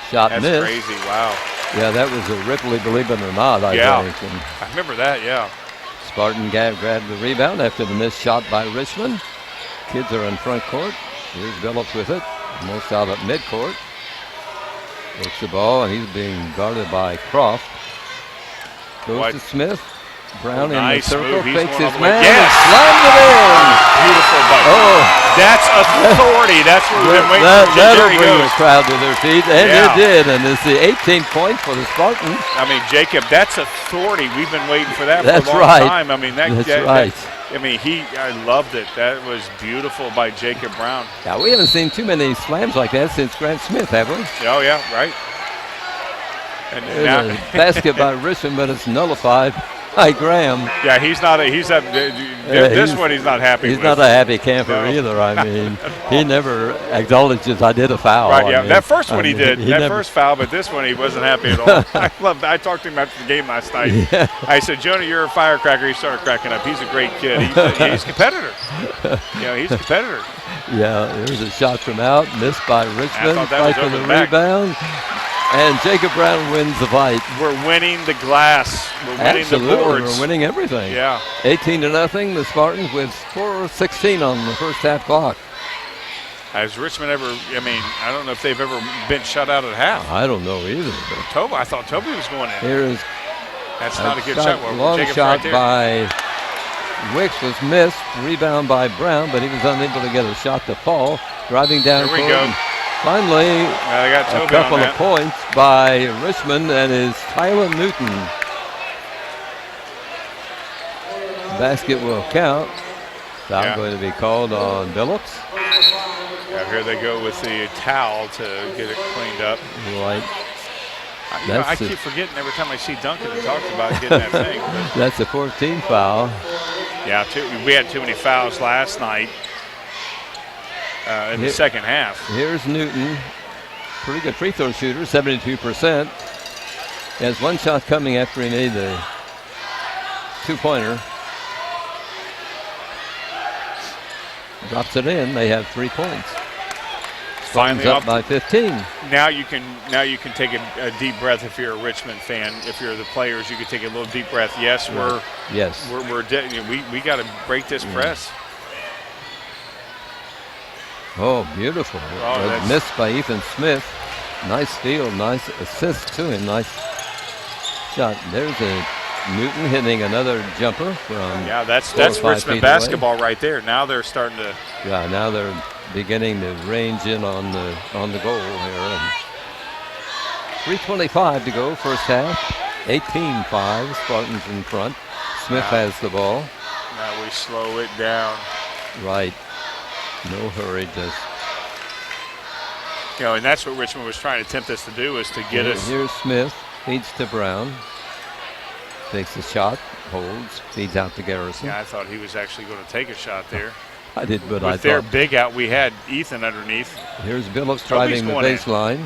Shot that's missed. Crazy. Wow. Yeah, that was a Ripley, believe it or not. I think. And I remember that. Yeah. Spartan grabbed the rebound after the missed shot by Richmond. Kids are in front court. Here's Billups with it. Almost out at midcourt. Takes the ball, and he's being guarded by Croft. Goes to Smith. Brown in the circle, fakes his man, and slams it in. Beautiful button. Oh, that's authority. That's what we've been waiting for. That'll bring the crowd to their feet, and it did. And it's the 18th point for the Spartans. I mean, Jacob, that's authority. We've been waiting for that that's for a long time. I mean, that's right. I loved it. That was beautiful by Jacob Brown. Yeah, we haven't seen too many slams like that since Grant Smith, have we? Oh, yeah, right. And now a basket by Richmond, but it's nullified by Graham. Yeah, he's not he's not happy. He's not a happy camper either. I mean, he never acknowledges I did a foul. Right, yeah. I mean, that first one he did. First foul, but this one he wasn't happy at all. I talked to him after the game last night. Yeah. I said, Jonah, you're a firecracker. He started cracking up. He's a great kid. He's a competitor. He's a competitor. Yeah, there's a shot from out, missed by Richmond. Fight for the rebound. And Jacob Brown wins the fight. We're winning the glass. We're winning the boards. We're winning everything. Yeah. 18-0. The Spartans with 4:16 on the first half clock. Has Richmond ever? I mean, I don't know if they've ever been shut out at half. I don't know either. I thought Toby was going in. Here is. That's not a good shot. Long Jacob's shot by Wicks was missed. Rebound by Brown, but he was unable to get a shot to fall. Driving down. Here we go. Finally, they got Toby a couple of points by Richmond, and is Tyler Newton. Basket will count. Foul going to be called on Billups. Yeah, here they go with the towel to get it cleaned up. Right. I keep forgetting every time I see Duncan and talks about getting that thing. But That's a 14 foul. yeah, we had too many fouls last night in the second half. Here's Newton. Pretty good free throw shooter, 72%. He has one shot coming after he made the two-pointer. Drops it in. They have 3 points. Finally up by 15. Now you can take a deep breath if you're a Richmond fan. If you're the players, you can take a little deep breath. Yes, we got to break this press. Oh, beautiful. Oh, missed by Ethan Smith. Nice steal, nice assist to him. Nice shot. There's a Newton hitting another jumper from. Yeah, that's Richmond basketball right there. Now they're starting to. Yeah, now they're beginning to range in on the goal here. 3:25 to go, first half. 18-5. Spartans in front. Smith has the ball. Now we slow it down. Right. No hurry, just. And that's what Richmond was trying to tempt us to do, is to get us. Here's Smith, feeds to Brown. Takes a shot, holds, feeds out to Garrison. Yeah, I thought he was actually going to take a shot there. I did, but With their big out, we had Ethan underneath. Here's Billups driving the baseline.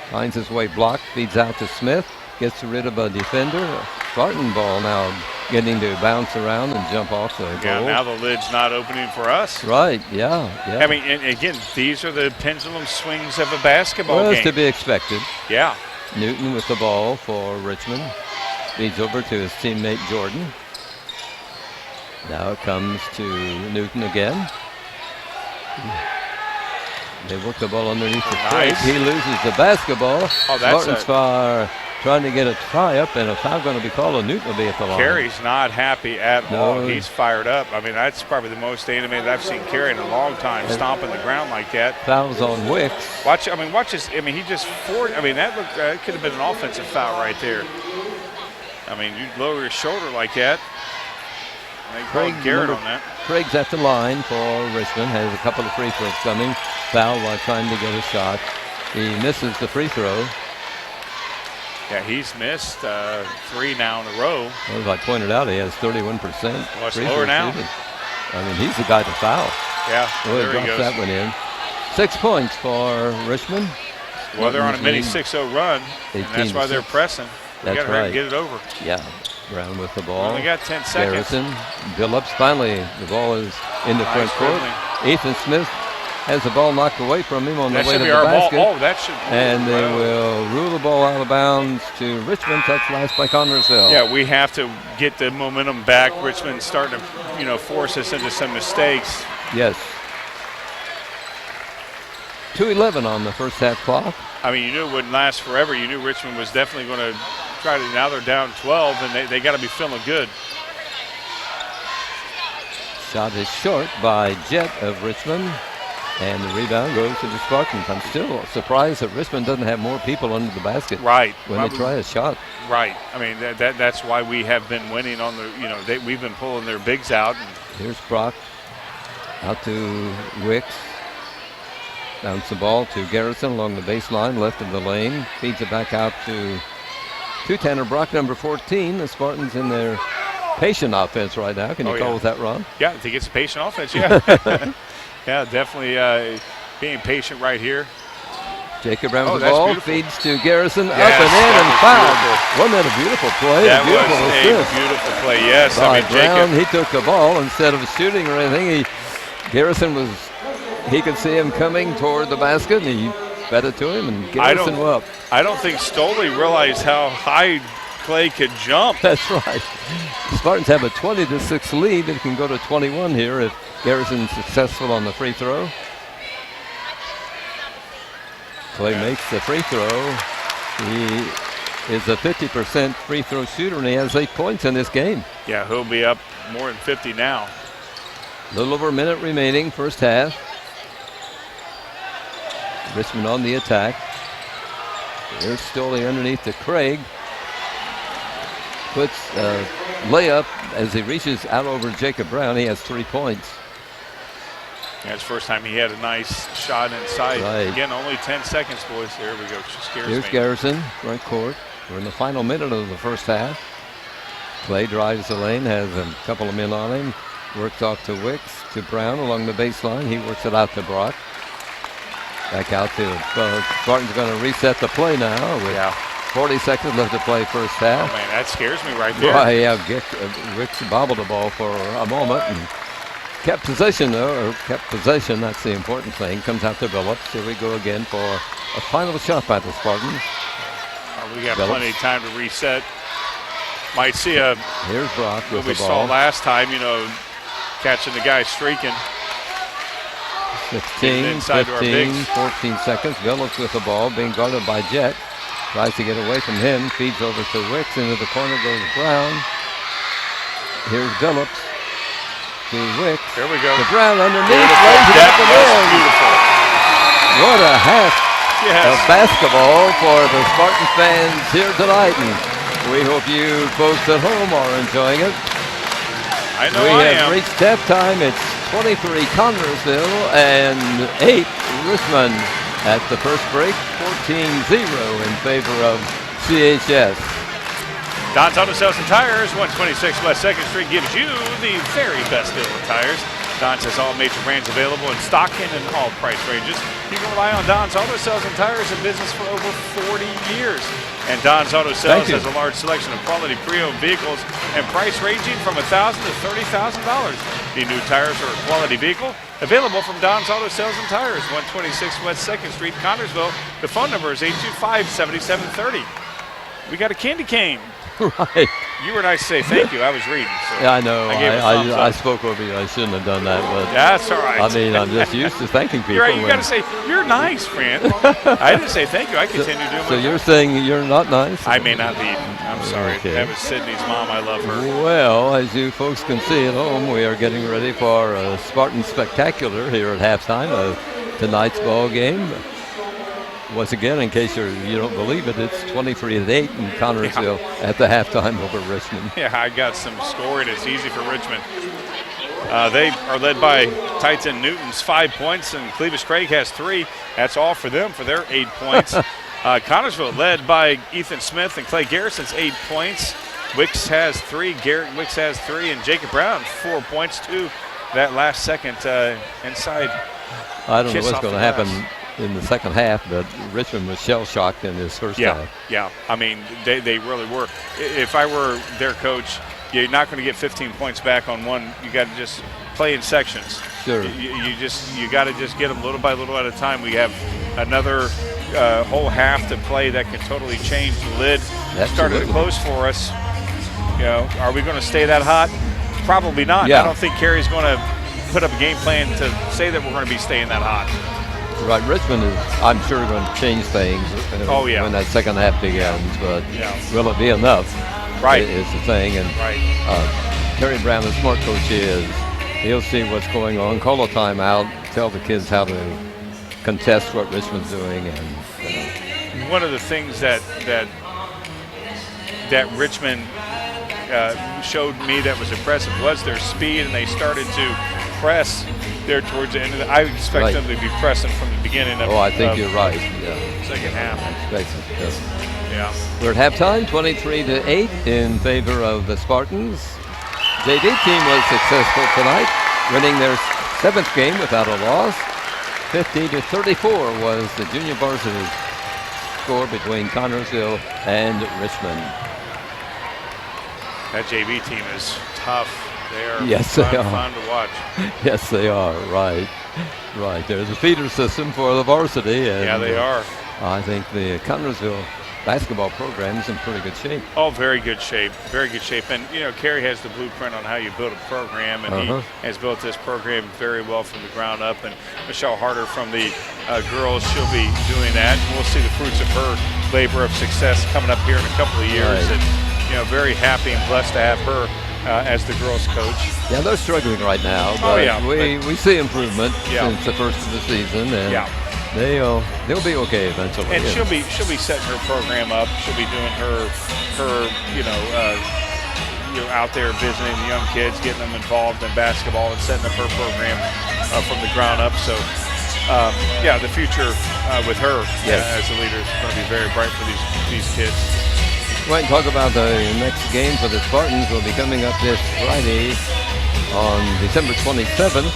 Finds his way blocked, feeds out to Smith. Gets rid of a defender. Spartan ball now getting to bounce around and jump off the goal. Yeah, now the lid's not opening for us. Right, yeah. I mean, and again, these are the pendulum swings of a basketball game. Well, to be expected. Yeah. Newton with the ball for Richmond. Feeds over to his teammate Jordan. Now it comes to Newton again. They work the ball underneath the Craig. He loses the basketball. Oh, that's Spartans far trying to get a tie-up, and a foul going to be called, and Newton will be at the line. Carey's not happy at all. He's fired up. I mean, that's probably the most animated I've seen Carey in a long time, stomping the ground like that. Fouls on Wicks. Watch this. I mean, he just forced. I mean, that could have been an offensive foul right there. I mean, you lower your shoulder like that. They called Garrett on that. Craig's at the line for Richmond. Has a couple of free throws coming. Foul while trying to get a shot. He misses the free throw. Yeah, he's missed 3 now in a row. Well, as I pointed out, he has 31%. Much lower now. Shooting. I mean, he's the guy to foul. Yeah, there he goes. That one in. 6 points for Richmond. Well, they're on a mini 6-0 run, and that's why they're pressing. We got to hurry and get it over. Yeah. Brown with the ball. Only got 10 seconds. Garrison, Billups. Finally, the ball is in the front court. Ethan Smith has the ball knocked away from him on the way to the basket. Oh, that should. And they will rule the ball out of bounds to Richmond. Touch last by Connersville. Yeah, we have to get the momentum back. Richmond's starting to, force us into some mistakes. Yes. 2:11 on the first half clock. I mean, you knew it wouldn't last forever. You knew Richmond was definitely going to try to. Now they're down 12, and they got to be feeling good. Shot is short by Jet of Richmond. And the rebound goes to the Spartans. I'm still surprised that Richmond doesn't have more people under the basket. Right. When they try a shot. Right. I mean, that's why we have been winning on the, we've been pulling their bigs out. And here's Brock out to Wicks. Bounce the ball to Garrison along the baseline, left of the lane. Feeds it back out to Tanner Brock, number 14. The Spartans in their patient offense right now. Can you call it that, Ron? Yeah, I think it's a patient offense, yeah. Yeah, definitely being patient right here. Jacob Brown with the ball, feeds to Garrison, up and in and fouled. Wasn't that a beautiful play? That was a beautiful play, yes. I mean, Brown, he took the ball instead of shooting or anything. Garrison he could see him coming toward the basket, and he fed it to him, and Garrison went up. I don't think Stoley realized how high Clay could jump. That's right. The Spartans have a 20-6 lead. It can go to 21 here if Garrison's successful on the free throw. Clay makes the free throw. He is a 50% free throw shooter, and he has 8 points in this game. Yeah, he'll be up more than 50 now. A little over a minute remaining, first half. Richmond on the attack. Here's Stoley underneath to Craig. Puts a layup as he reaches out over Jacob Brown. He has 3 points. Yeah, it's the first time he had a nice shot. shot inside. Right. Again, only 10 seconds, boys. There we go. She scares Here's me. Garrison, right court. We're in the final minute of the first half. Clay drives the lane, has a couple of men on him. Works off to Wicks, to Brown along the baseline. He works it out to Brock. Back out to Spartan's going to reset the play now with 40 seconds left to play first half. Oh, man, that scares me right there. Right, yeah, Wicks bobbled the ball for a moment and kept possession, though, or kept possession. That's the important thing. Comes out to Phillips. Here we go again for a final shot by the Spartans. We got Phillips. plenty of time to reset. Might see a Here's Brock with what we the ball. saw last time, you know, catching the guy streaking. 16, inside to our 15, bigs. 14 seconds. Phillips with the ball, being guarded by Jet. Tries to get away from him. Feeds over to Wicks. Into the corner goes Brown. Here's Phillips to Wicks. There we go. To Brown underneath. Beautiful. Lays it That up and was in. beautiful. What a half Yes. of basketball for the Spartan fans here tonight. And we hope you folks at home are enjoying it. I know We I have am. reached halftime. It's 23 Connersville and 8 Richmond at the first break. 14-0 in favor of CHS. Don's Auto Sales and Tires, 126 West 2nd Street, gives you the very best deal of tires. Don's has all major brands available in stock and in all price ranges. You can rely on Don's Auto Sales and Tires in business for over 40 years. And Don's Auto Sales has a large selection of quality pre-owned vehicles and price ranging from $1,000 to $30,000. The new tires are a quality vehicle. Available from Don's Auto Sales and Tires, 126 West 2nd Street, Connersville. The phone number is 825-7730. We got a candy cane. Right. You were nice to say thank you. I was reading. So Yeah, I know. I gave a thumbs up. I spoke over you. I shouldn't have done that, but That's all right. I mean, I'm just used to thanking people. You're right. You when- got to say you're nice, friend. I didn't say thank you. I continue doing So my you're job. saying you're not nice? I may not be. I'm sorry. Okay. That was Sydney's mom. I love her. Well, as you folks can see at home, we are getting ready for a Spartan Spectacular here at halftime of tonight's ball game. Once again, in case you don't believe it, it's 23-8 in Connersville at the halftime over Richmond. Yeah, I got some scoring. It's easy for Richmond. They are led by Titan Newton's 5 points, and Clevis Craig has 3. That's all for them for their 8 points. Connersville led by Ethan Smith and Clay Garrison's 8 points. Wicks has 3, Garrett Wicks has 3, and Jacob Brown 4 points too. That last second inside. I don't know Kiss what's off going to the happen glass. in the second half, but Richmond was shell-shocked in his first half. Yeah. I mean, they really were. If I were their coach, you're not going to get 15 points back on one. You got to just play in sections. Sure. You got to just get them little by little at a time. We have another whole half to play that can totally change the lid. Started to Absolutely. close for us. You know, are we going to stay that hot? Probably not. Yeah. I don't think Kerry's going to put up a game plan to say that we're going to be staying that hot. Right, Richmond is, I'm sure, going to change things Oh, yeah. when that second half begins, but Yeah. will it be enough? Right. Is the thing. And Right. Terry Brown, the smart coach is, he'll see what's going on, call a timeout, tell the kids how to contest what Richmond's doing. And One of the things that Richmond showed me that was impressive was their speed, and they started to press there towards the end. I expect Right. them to be pressing from the beginning of I think of you're right. Yeah. second half. Yeah. We're at halftime, 23-8 in favor of the Spartans. JV team was successful tonight, winning their 7th game without a loss. 50-34 was the junior varsity score between Connersville and Richmond. That JV team is tough. They are Yes, they are. fun to watch. Yes, they are. Right. There's a feeder system for the varsity. And, Yeah, they are. I think the Connersville basketball program is in pretty good shape. Oh, very good shape. Very good shape. And, you know, Kerry has the blueprint on how you build a program, and he has built this program very well from the ground up. And Michelle Harder from the girls, she'll be doing that. And we'll see the fruits of her labor of success coming up here in a couple of years. Right. And, you know, very happy and blessed to have her as the girls' coach. Yeah, they're struggling right now, but we see improvement since the first of the season, and they'll be okay eventually. And she'll be setting her program up. She'll be doing her out there visiting the young kids, getting them involved in basketball, and setting up her program from the ground up. So yeah, the future with her Yes. as a leader is going to be very bright for these kids. Well, and talk about the next game for the Spartans will be coming up this Friday on December 27th.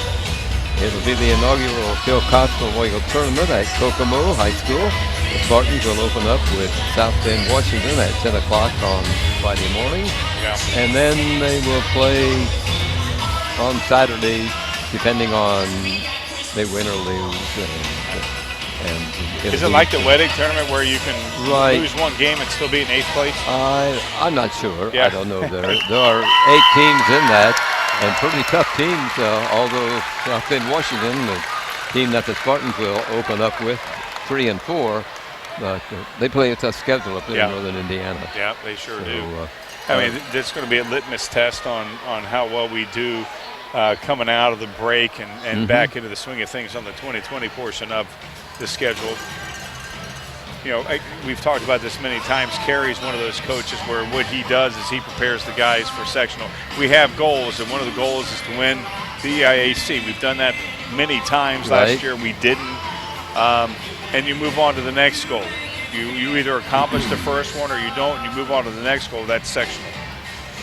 It'll be the inaugural Phil Costa Royal Tournament at Kokomo High School. The Spartans will open up with South Bend, Washington at 10 o'clock on Friday morning. Yeah. And then they will play on Saturday, depending on they win or lose. And Is it like the wedding tournament where you can Right. lose one game and still be in 8th place? I'm not sure. Yeah. I don't know. There are 8 teams in that, and pretty tough teams. Although South Bend, Washington, the team that the Spartans will open up with, 3 and 4, but they play a tough schedule up there Yeah. in northern Indiana. Yeah, they sure do. So, I mean, that's going to be a litmus test on how well we do coming out of the break and back into the swing of things on the 2020 portion of the schedule. You know, we've talked about this many times. Kerry's one of those coaches where what he does is he prepares the guys for sectional. We have goals, and one of the goals is to win the EIAC. We've done that many times. Right. Last year we didn't. And you move on to the next goal. You either accomplish the first one or you don't, and you move on to the next goal. That's sectional.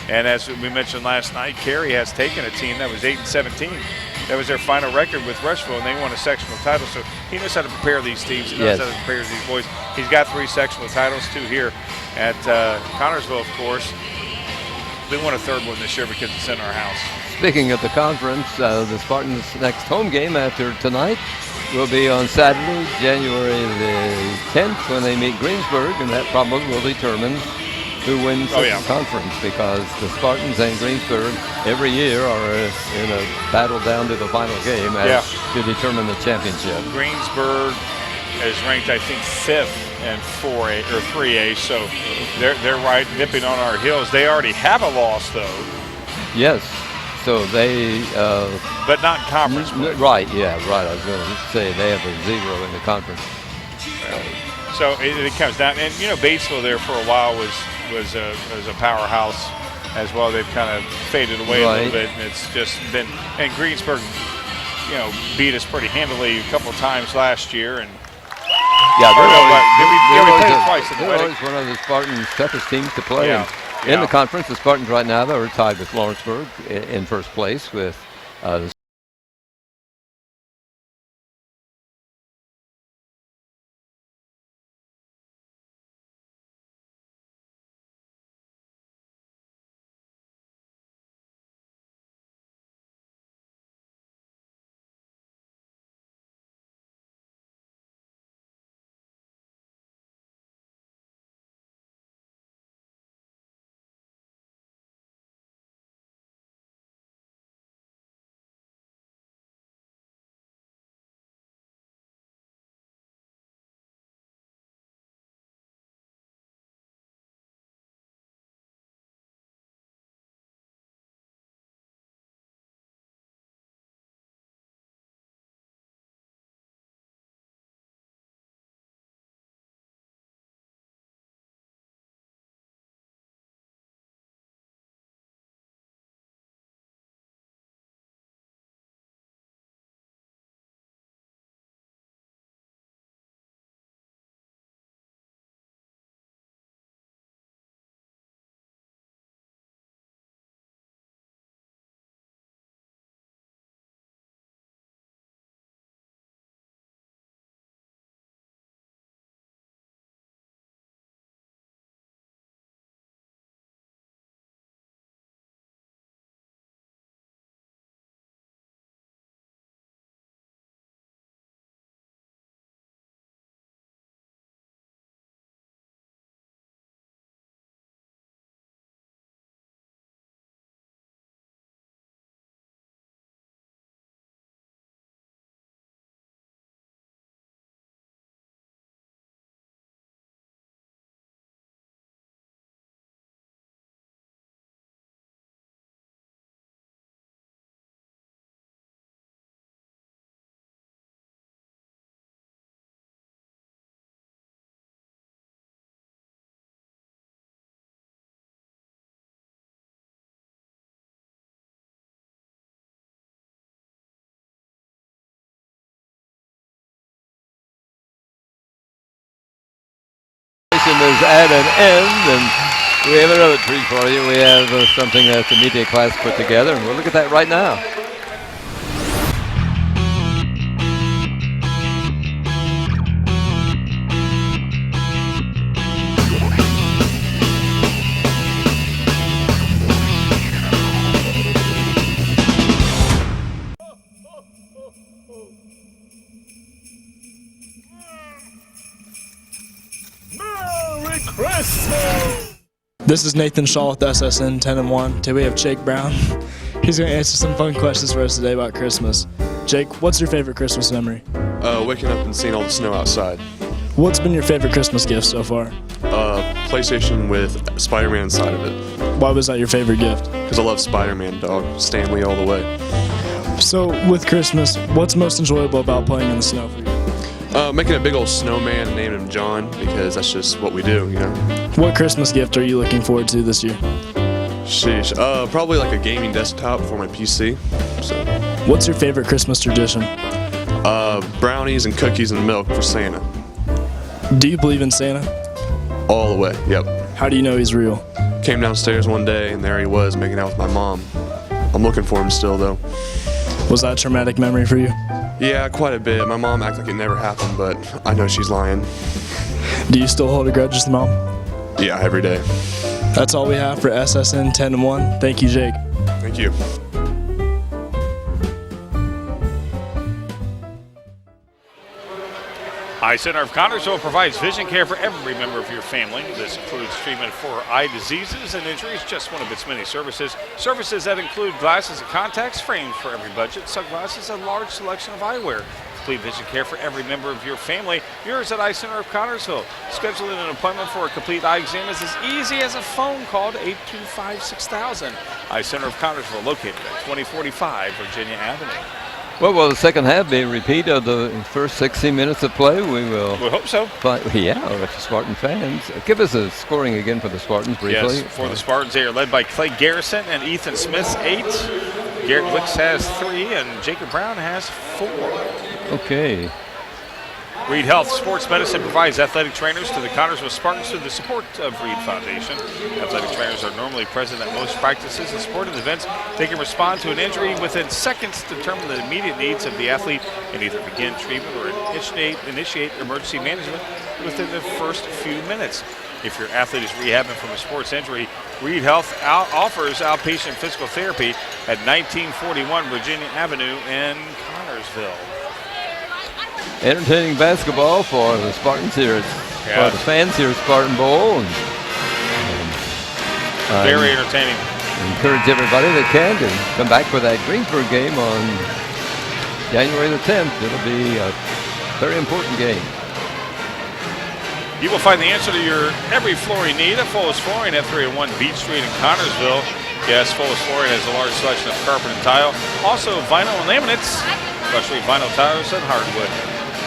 And as we mentioned last night, Kerry has taken a team that was 8-17. That was their final record with Rushville, and they won a sectional title. So he knows how to prepare these teams. He knows Yes. how to prepare these boys. He's got 3 sectional titles, 2 here at Connorsville, of course. They won a 3rd one this year because it's in our house. Speaking of the conference, the Spartans' next home game after tonight will be on Saturday, January the 10th, when they meet Greensburg, and that probably will determine who wins the conference, because the Spartans and Greensburg every year are in a battle down to the final game to determine the championship. Greensburg is ranked, I think, 5th in 4A or 3A, so they're right nipping on our heels. They already have a loss, though. Yes. So they, but not in conference. Right? Yeah, right. I was going to say they have a 0 in the conference. So it comes down, and you know, Batesville there for a while was a powerhouse as well. They've kind of faded away a little bit, and it's just been. And Greensburg, you know, beat us pretty handily a couple of times last year, and yeah, they're always one of the Spartans' toughest teams to play. Yeah. In the conference, the Spartans right now, they are tied with Lawrenceburg in first place with the session is at an end, and we have another treat for you. We have something that the media class put together, and we'll look at that right now. This is Nathan Shaw with SSN 10-1. Today we have Jake Brown. He's going to answer some fun questions for us today about Christmas. Jake, what's your favorite Christmas memory? Waking up and seeing all the snow outside. What's been your favorite Christmas gift so far? PlayStation with Spider-Man inside of it. Why was that your favorite gift? Because I love Spider-Man, dog. Stanley all the way. So with Christmas, what's most enjoyable about playing in the snow for you? Making a big old snowman and naming him John, because that's just what we do, you know. What Christmas gift are you looking forward to this year? Sheesh. Probably like a gaming desktop for my PC. So. What's your favorite Christmas tradition? Brownies and cookies and milk for Santa. Do you believe in Santa? All the way, yep. How do you know he's real? Came downstairs one day and there he was making out with my mom. I'm looking for him still though. Was that a traumatic memory for you? Yeah, quite a bit. My mom acted like it never happened, but I know she's lying. Do you still hold a grudge with mom? Yeah, every day. That's all we have for SSN 10-1. Thank you, Jake. Thank you. Eye Center of Connersville provides vision care for every member of your family. This includes treatment for eye diseases and injuries, just one of its many services. Services that include glasses and contacts, frames for every budget, sunglasses, and a large selection of eyewear. Complete vision care for every member of your family. Yours at Eye Center of Connersville. Scheduling an appointment for a complete eye exam is as easy as a phone call to 825-6000. Eye Center of Connersville, located at 2045 Virginia Avenue. Well, will the second half be a repeat of the first 60 minutes of play? We hope so. Yeah, with the Spartan fans. Give us a scoring again for the Spartans briefly. Yes, for the Spartans, they are led by Clay Garrison and Ethan Smith, 8. Garrett Wicks has 3, and Jacob Brown has 4. Okay. Reed Health Sports Medicine provides athletic trainers to the Connersville Spartans through the support of Reed Foundation. Athletic trainers are normally present at most practices and sporting events. They can respond to an injury within seconds to determine the immediate needs of the athlete and either begin treatment or initiate emergency management within the first few minutes. If your athlete is rehabbing from a sports injury, Reed Health offers outpatient physical therapy at 1941 Virginia Avenue in Connersville. Entertaining basketball for the Spartans here, for the fans here at Spartan Bowl. Very entertaining. Encourage everybody that can to come back for that Greensburg game on January the 10th. It'll be a very important game. You will find the answer to your every flooring need at Fullest Flooring at 301 Beach Street in Connersville. Yes, Fullest Flooring has a large selection of carpet and tile. Also vinyl and laminates, especially vinyl tiles and hardwood.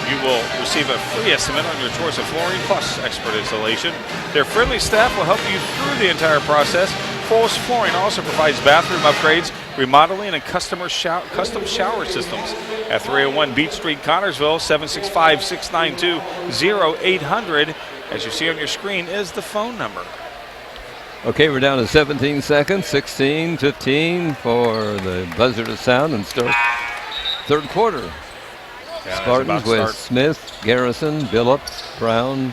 You will receive a free estimate on your choice of flooring plus expert installation. Their friendly staff will help you through the entire process. Fullest Flooring also provides bathroom upgrades, remodeling, and custom shower systems. At 301 Beach Street, Connersville, 765-692-0800. As you see on your screen is the phone number. Okay, we're down to 17 seconds, 16, 15 for the buzzer to sound and start third quarter. Yeah, Spartans with Smith, Garrison, Billups, Brown,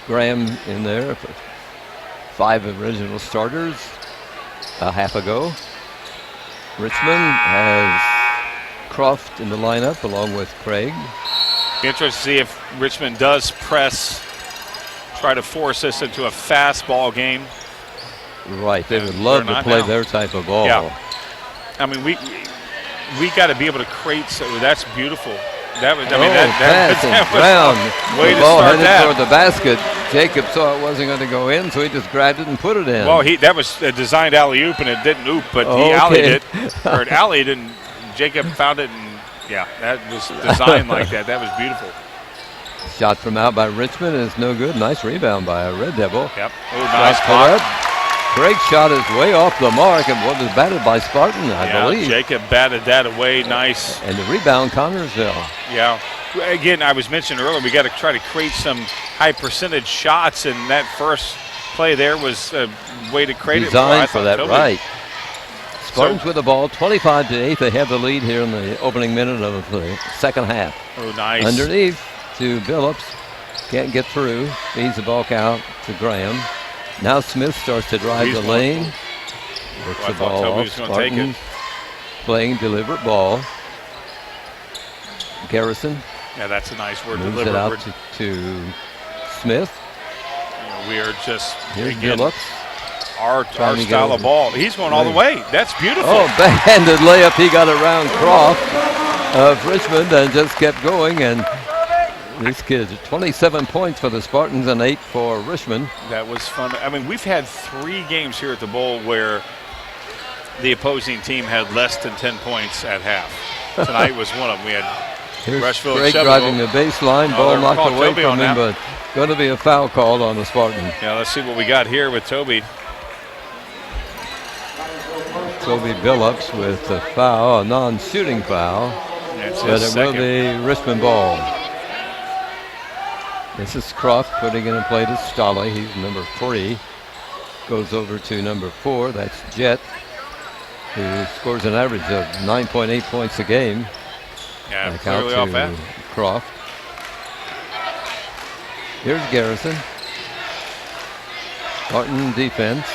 Graham in there. 5 original starters a half ago. Richmond has Croft in the lineup along with Craig. Be interested to see if Richmond does press, try to force this into a fast ball game. Right, they would love to play their type of ball. Yeah. I mean, we got to be able to create, so that's beautiful. That was, Brown. Way to ball headed toward the basket. Jacob saw it wasn't going to go in, so he just grabbed it and put it in. Well, that was a designed alley-oop, and it didn't oop, but he alleyed it. Or it alleyed, and Jacob found it, and that was designed like that. That was beautiful. Shot from out by Richmond is no good. Nice rebound by a Red Devil. Yep. Oh, nice block. Craig's shot is way off the mark and was batted by Spartan, I believe. Jacob batted that away. Nice. And the rebound, Connersville. Yeah. again, I was mentioning earlier, we got to try to create some high percentage shots, and that first play there was a way to create designed for that, right. Spartans with the ball, 25-8. They have the lead here in the opening minute of the second half. Oh, nice. Underneath to Billups. Can't get through. Feeds the ball out to Graham. Now Smith starts to drive the lane. Works the ball off. Spartans playing deliberate ball. Garrison. Yeah, that's a nice word. Moves it out to Smith. We are just, here's again, Billups. Our style of ball. He's going all the way. That's beautiful. Oh, backhanded layup. He got around Croft of Richmond and just kept going. And these kids, 27 points for the Spartans and 8 for Richmond. That was fun. I mean, we've had 3 games here at the Bowl where the opposing team had less than 10 points at half. Tonight was one of them. We had Rushville Craig driving the baseline. Ball knocked away from him, but going to be a foul called on the Spartan. Yeah, let's see what we got here with Toby. Toby Billups with a foul, a non-shooting foul. But it will be Richmond ball. This is Croft putting in a play to Stolle. He's number 3. Goes over to number 4. That's Jett, who scores an average of 9.8 points a game. Yeah, back clearly out off to that. Croft. Here's Garrison. Spartan defense.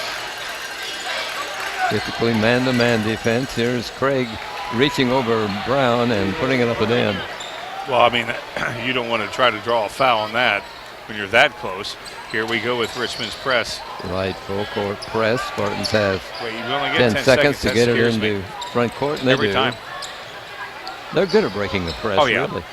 Typically man-to-man defense. Here's Craig reaching over Brown and putting it up and in. Well, I mean, you don't want to try to draw a foul on that when you're that close. Here we go with Richmond's press. Right, full court press. Spartans have Wait, you only get 10 seconds to get it into front court, and they every do. time. They're good at breaking the press, Oh, yeah. really.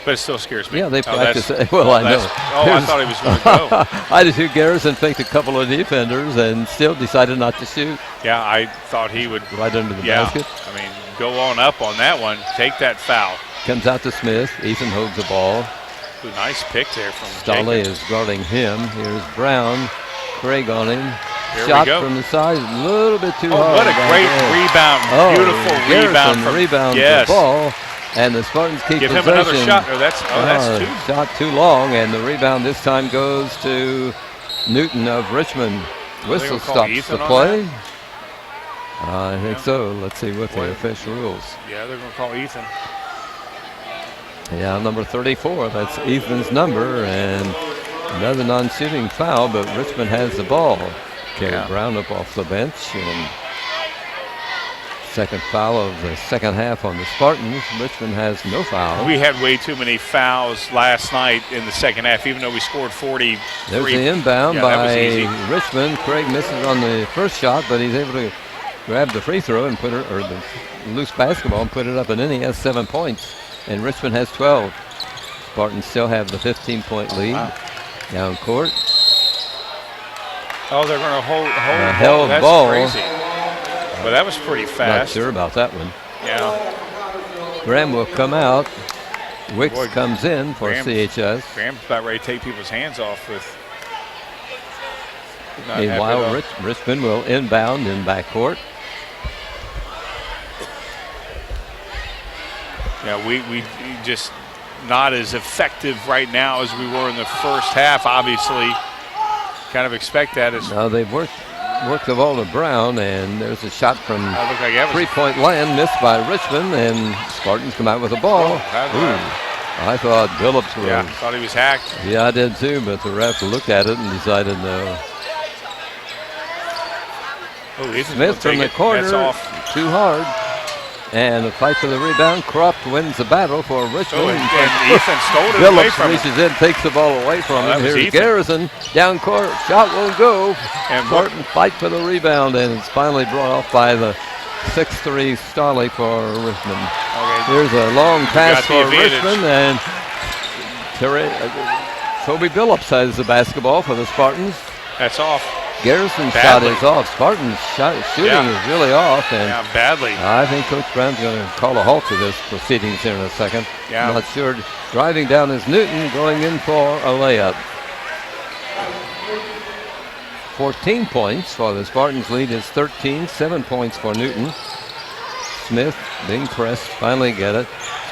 But it still scares me. Yeah, they practice that's- it. Well, I know. Oh, I thought he was going to go. I did too. Garrison faked a couple of defenders and still decided not to shoot. Yeah, I thought he would. Right under the basket. I mean, go on up on that one. Take that foul. Comes out to Smith. Ethan holds the ball. Ooh, nice pick there from Stolle Jacob. is guarding him. Here's Brown. Craig on him. Here Shot we go. from the side, a little bit too Oh, hard. what a great rebound. Beautiful Garrison rebound. From, rebounds yes. the ball. And the Spartans keep Give him possession. another shot. Oh, that's 2. Shot too long, and the rebound this time goes to Newton of Richmond. Whistle stops the play. I think so. Let's see what the official rules. Yeah, they're going to call Ethan. Yeah, number 34. That's Ethan's number, and another non-shooting foul, but Richmond has the ball. Kerry Brown up off the bench, and second foul of the second half on the Spartans. Richmond has no foul. We had way too many fouls last night in the second half, even though we scored 43. There's the inbound that by was easy. Richmond. Craig misses on the first shot, but he's able to grab the free throw and put it, or the loose basketball and put it up, and then he has 7 points, and Richmond has 12. Spartans still have the 15-point lead. Wow. Down court. Oh, they're going to hold held That's ball. crazy. But that was pretty Not fast. sure about that one. Yeah. Graham will come out. Wicks comes in for CHS. Graham's about ready to take people's hands off with. Meanwhile, Richmond will inbound in backcourt. Yeah, we just not as effective right now as we were in the first half. Obviously, kind of expect that as. Now they've worked the ball to Brown, and there's a shot from like three-point land missed by Richmond, and Spartans come out with the ball. I thought Billups was. Yeah, thought he was hacked. Yeah, I did too, but the ref looked at it and decided no. Smith from the corner, too hard. And a fight for the rebound. Croft wins the battle for Richmond. And Ethan stole it away Billups from him. reaches in, takes the ball away from him. Here's Ethan. Garrison, down court, shot won't go. And Spartan fight for the rebound, and it's finally brought off by the 6'3" Stolle for Richmond. Here's a long pass for Richmond, and Toby Billups has the basketball for the Spartans. That's off. Garrison's shot is off. Spartan's shooting is really off. And badly. I think Coach Brown's going to call a halt to this proceedings here in a second. Yeah. I'm not sure. Driving down is Newton, going in for a layup. 14 points for the Spartans. Lead is 13. 7 points for Newton. Smith being pressed, finally get it.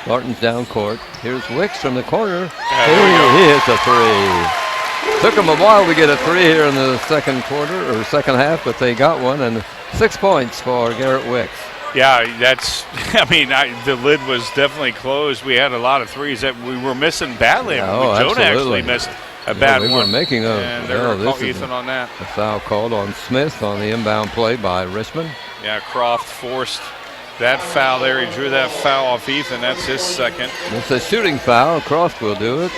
Spartans down court. Here's Wicks from the corner. He hits a three. Took them a while to get a three here in the second quarter or second half, but they got one, and 6 points for Garrett Wicks. Yeah, that's. I mean, the lid was definitely closed. We had a lot of threes that we were missing badly. Jonah actually missed a bad we one. were making a. And they're going to call Ethan on that. A foul called on Smith on the inbound play by Richmond. Yeah, Croft forced that foul there. He drew that foul off Ethan. That's his second. It's a shooting foul. Croft will do it.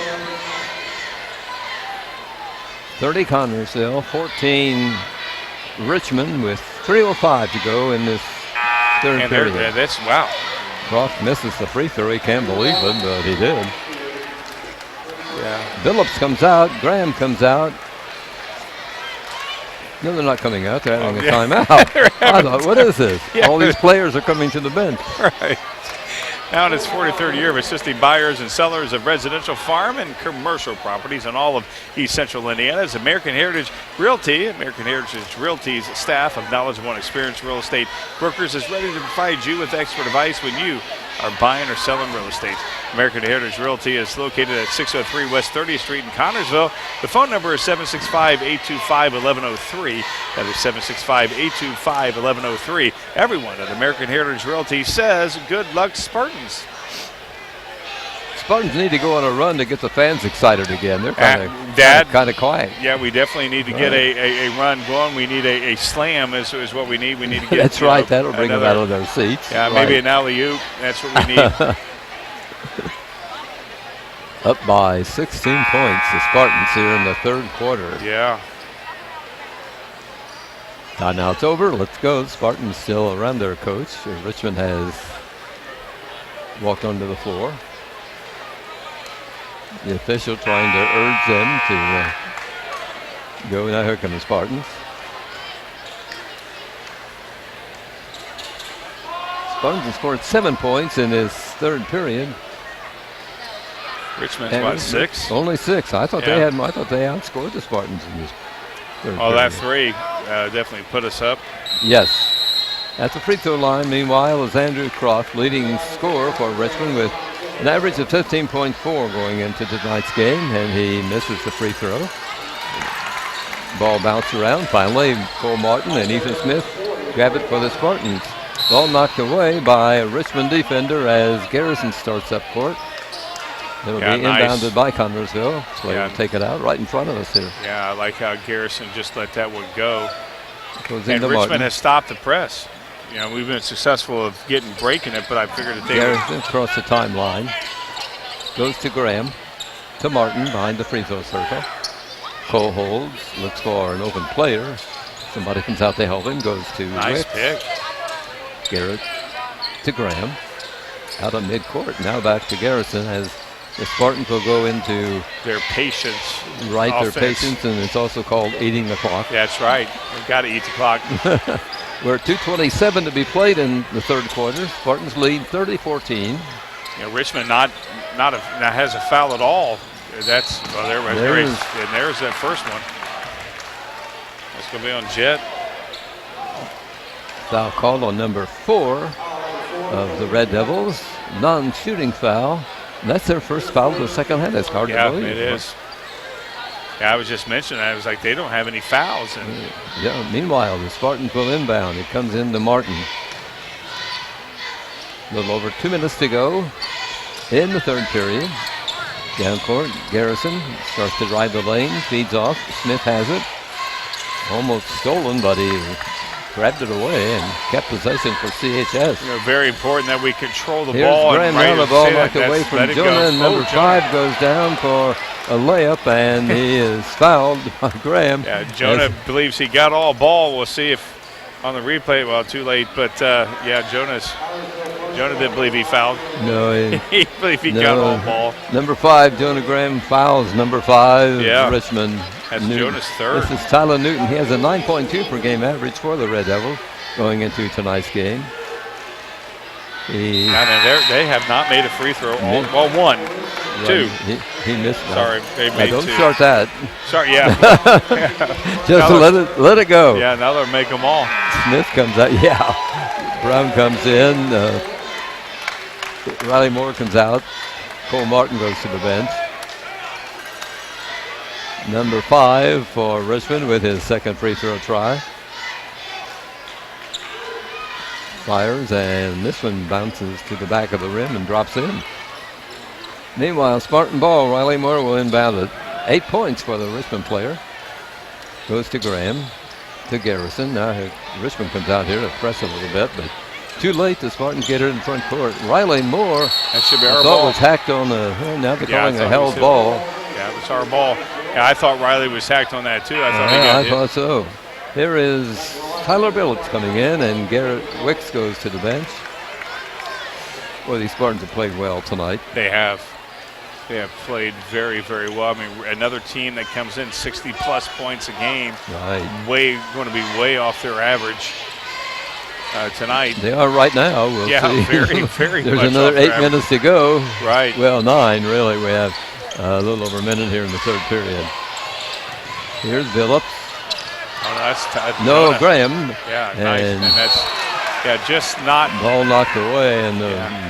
30 Connersville, 14 Richmond with 3:05 to go in this third period. That's wow. Croft misses the free throw. He can't believe it, but he did. Yeah. Billups comes out. Graham comes out. No, they're not coming out. They're having a timeout. I thought, what is this? Yeah. All these players are coming to the bench. Right. Now in its 43rd year of assisting buyers and sellers of residential, farm, and commercial properties in all of East Central Indiana's American Heritage Realty. American Heritage Realty's staff of knowledgeable and experienced real estate brokers is ready to provide you with expert advice when you are buying or selling real estate. American Heritage Realty is located at 603 West 30th Street in Connersville. The phone number is 765-825-1103. That is 765-825-1103. Everyone at American Heritage Realty says, good luck, Spartans. Spartans need to go on a run to get the fans excited again. They're kind of quiet. Yeah, we definitely need to get a run going. We need a slam is what we need. We need to get. That's right. That'll bring them out of their seats. Yeah, right. Maybe an alley-oop. That's what we need. Up by 16 points, the Spartans here in the third quarter. Yeah. Now it's over. Let's go. Spartans still around their coach. Richmond has walked onto the floor. The official trying to urge them to go. Now here come the Spartans. Spartans have scored 7 points in this third period. Richmond's what, 6? Only 6. I thought they had. I thought they outscored the Spartans in this third period. That three definitely put us up. Yes. At the free throw line, meanwhile, is Andrew Croft, leading scorer for Richmond with an average of 15.4 going into tonight's game, and he misses the free throw. Ball bounced around. Finally, Cole Martin and Ethan Smith grab it for the Spartans. Ball knocked away by a Richmond defender as Garrison starts up court. It'll be inbounded by Connersville. So will take it out right in front of us here. Yeah, I like how Garrison just let that one go. Goes and into Richmond Martin. has stopped the press. You know, we've been successful of breaking it, but I figured that they Garrison across the timeline. Goes to Graham. To Martin behind the free throw circle. Cole holds. Looks for an open player. Somebody comes out to help him. Goes to nice Wicks. pick. Garrett to Graham. Out of midcourt. Now back to Garrison as the Spartans will go into their patience. Right, offense. their patience, and it's also called eating the clock. That's right. We've got to eat the clock. We're at 2:27 to be played in the third quarter. Spartans lead 30-14. Yeah, Richmond not has a foul at all. That's there's that first one. That's going to be on Jet. Foul called on number 4 of the Red Devils. Non-shooting foul. And that's their first foul of the second half. That's hard to believe. Yeah, it is. Yeah, I was just mentioning that. I was like, they don't have any fouls. And yeah. Meanwhile, the Spartans will inbound. It comes into Martin. A little over 2 minutes to go in the third period. Down court, Garrison starts to drive the lane, feeds off. Smith has it. Almost stolen, but he grabbed it away and kept possession for CHS. You know, very important that we control the Here's ball. Graham now, the ball knocked away from Jonah, and number 5 goes down for a layup, and he is fouled by Graham. Yeah, Jonah believes he got all ball. We'll see if on the replay, well, too late, but yeah, Jonah didn't believe he fouled. No, he believed he got all ball. Number 5, Jonah Graham fouls number 5, Richmond. That's Jonah's third. This is Tyler Newton. He has a 9.2 per game average for the Red Devils going into tonight's game. They have not made a free throw. Well, 1, 2. He missed. Sorry, they made don't 2. start that. Sorry, yeah. Just let it go. Yeah, now they'll make them all. Smith comes out. Yeah, Brown comes in. Riley Moore comes out. Cole Martin goes to the bench. Number 5 for Richmond with his second free throw try. Fires, and this one bounces to the back of the rim and drops in. Meanwhile, Spartan ball, Riley Moore will inbound it. 8 points for the Richmond player. Goes to Graham, to Garrison. Now Richmond comes out here to press a little bit, but too late. The Spartans get it in front court. Riley Moore, That should be I our thought ball. was hacked on the, now they're Yeah, I calling a thought held he was ball. Yeah, it was our ball. Yeah, I thought Riley was hacked on that too. I thought he Yeah, got I hit. thought so. Here is Tyler Billups coming in, and Garrett Wicks goes to the bench. Boy, these Spartans have played well tonight. They have. They have played very, very well. I mean, another team that comes in 60-plus points a game, Right. going to be way off their average tonight. They are right now. We'll Yeah, see. very, very There's much another off their 8 minutes to go. Right. Well, 9 really. We have a little over a minute here in the third period. Here's Billups. Oh, no, that's No, Graham. Yeah, nice. And And that's just not. ball knocked away, and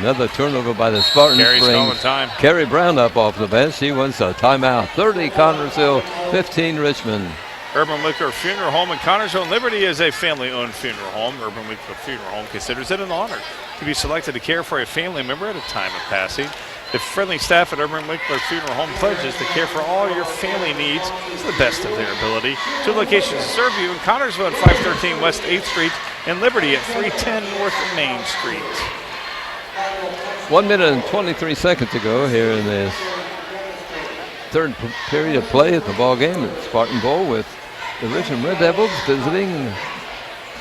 another turnover by the Spartans Carries all the brings time. Kerry Brown up off the bench. He wants a timeout. 30 Connersville, 15 Richmond. Urban Wickler Funeral Home in Connersville. Liberty is a family-owned funeral home. Urban Wickler Funeral Home considers it an honor to be selected to care for a family member at a time of passing. The friendly staff at Urban Wickler Funeral Home pledges to care for all your family needs to the best of their ability. 2 locations to serve you in Connersville at 513 West 8th Street and Liberty at 310 North Main Street. 1 minute and 23 seconds to go here in this third period of play at the ball game at Spartan Bowl with the Richmond Red Devils visiting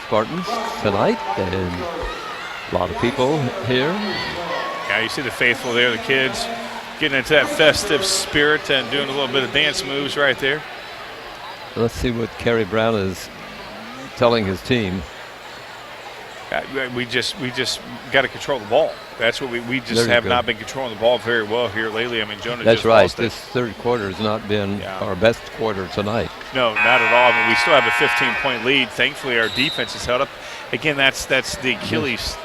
Spartans tonight, and a lot of people here. Yeah, you see the faithful there, the kids getting into that festive spirit and doing a little bit of dance moves right there. Let's see what Kerry Brown is telling his team. We just got to control the ball. That's what we just There you have go. not been controlling the ball very well here lately. I mean, Jonah That's just right. lost it. This third quarter has not been Yeah. our best quarter tonight. No, not at all. I mean, we still have a 15-point lead. Thankfully, our defense is held up. Again, that's the Achilles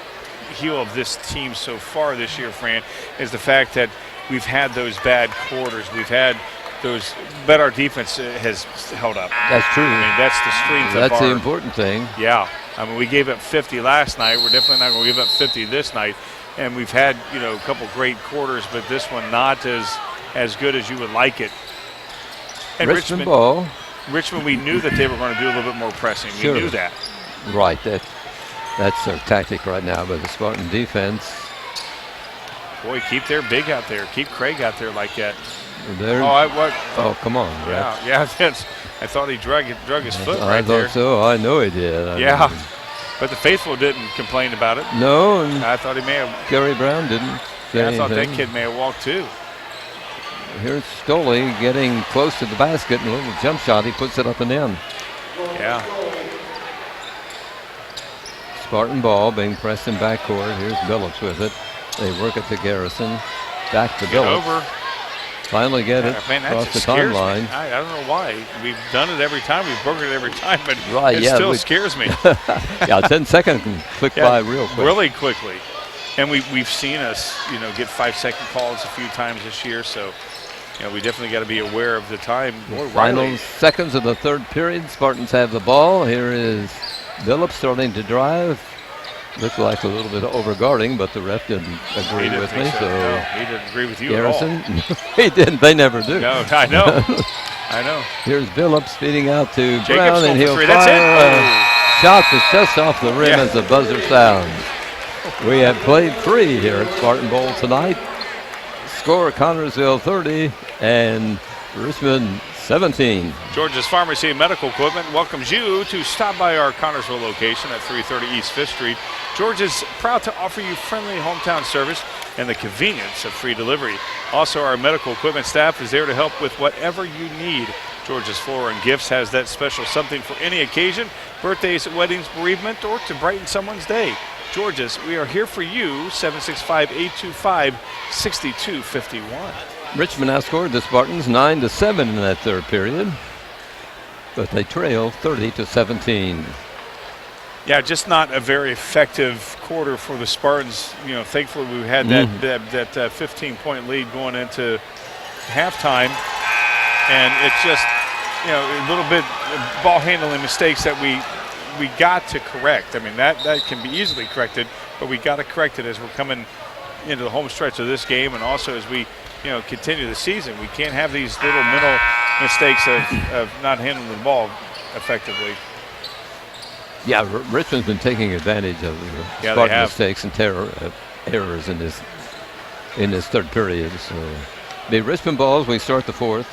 heel of this team so far this year, Fran, is the fact that we've had those bad quarters. We've had those, but our defense has held up. That's true. I mean, that's the strength of That's our. the important thing. Yeah, I mean, we gave up 50 last night. We're definitely not going to give up 50 this night. And we've had, a couple great quarters, but this one not as good as you would like it. And Richmond ball. Richmond, we knew that they were going to do a little bit more pressing. Sure. We knew that. Right. That's their tactic right now, but the Spartan defense. Boy, keep their big out there. Keep Craig out there like that. They're, What? oh, come on, Brett. Yeah. I thought he drug his foot I right thought there. so. I know he did. I Yeah. mean, But the faithful didn't complain about it. no, and I thought he may have. Kerry Brown didn't say Yeah, I thought that anything. kid may have walked too. Here's Stoley getting close to the basket, and a little jump shot. He puts it up and in. Yeah. Spartan ball being pressed in backcourt. Here's Billups with it. They work it to Garrison. Back to Get Billups. over. Finally get it Man, that across just the scares timeline. me. I don't know why. We've done it every time. We've broken it every time, but Right, it yeah, still we- scares me. Yeah, 10 seconds can flick by real quick. Really quickly. And we've seen us, get 5-second calls a few times this year, so we definitely got to be aware of the time. Boy, Final Riley, seconds of the third period. Spartans have the ball. Here is Billups starting to drive. Looked like a little bit of overguarding, but the ref didn't he agree didn't with think me. so. So No, he didn't agree with you Garrison, at he didn't. They never do. all. No, I know. I know. Here's Billups feeding out to Jacobs Brown, going and for he'll three. fire That's it. a shot that's just off the rim Yeah. as the buzzer sounds. We have played 3 here at Spartan Bowl tonight. Score Connersville 30 and Richmond 17. George's Pharmacy and Medical Equipment welcomes you to stop by our Connersville location at 330 East 5th Street. George is proud to offer you friendly hometown service and the convenience of free delivery. Also, our medical equipment staff is there to help with whatever you need. George's Floral and Gifts has that special something for any occasion, birthdays, weddings, bereavement, or to brighten someone's day. George's, we are here for you, 765-825-6251. Richmond outscored the Spartans 9-7 in that third period, but they trail 30-17. Yeah, just not a very effective quarter for the Spartans. You know, thankfully we had that 15-point lead going into halftime, and it's just, you know, a little bit ball handling mistakes that we got to correct. I mean, that can be easily corrected, but we got to correct it as we're coming into the home stretch of this game, and also as we, you know, continue the season. We can't have these little mental mistakes of not handling the ball effectively. Yeah, Richmond's been taking advantage of the Spartan mistakes and errors in this third period. So the Richmond balls, we start the fourth.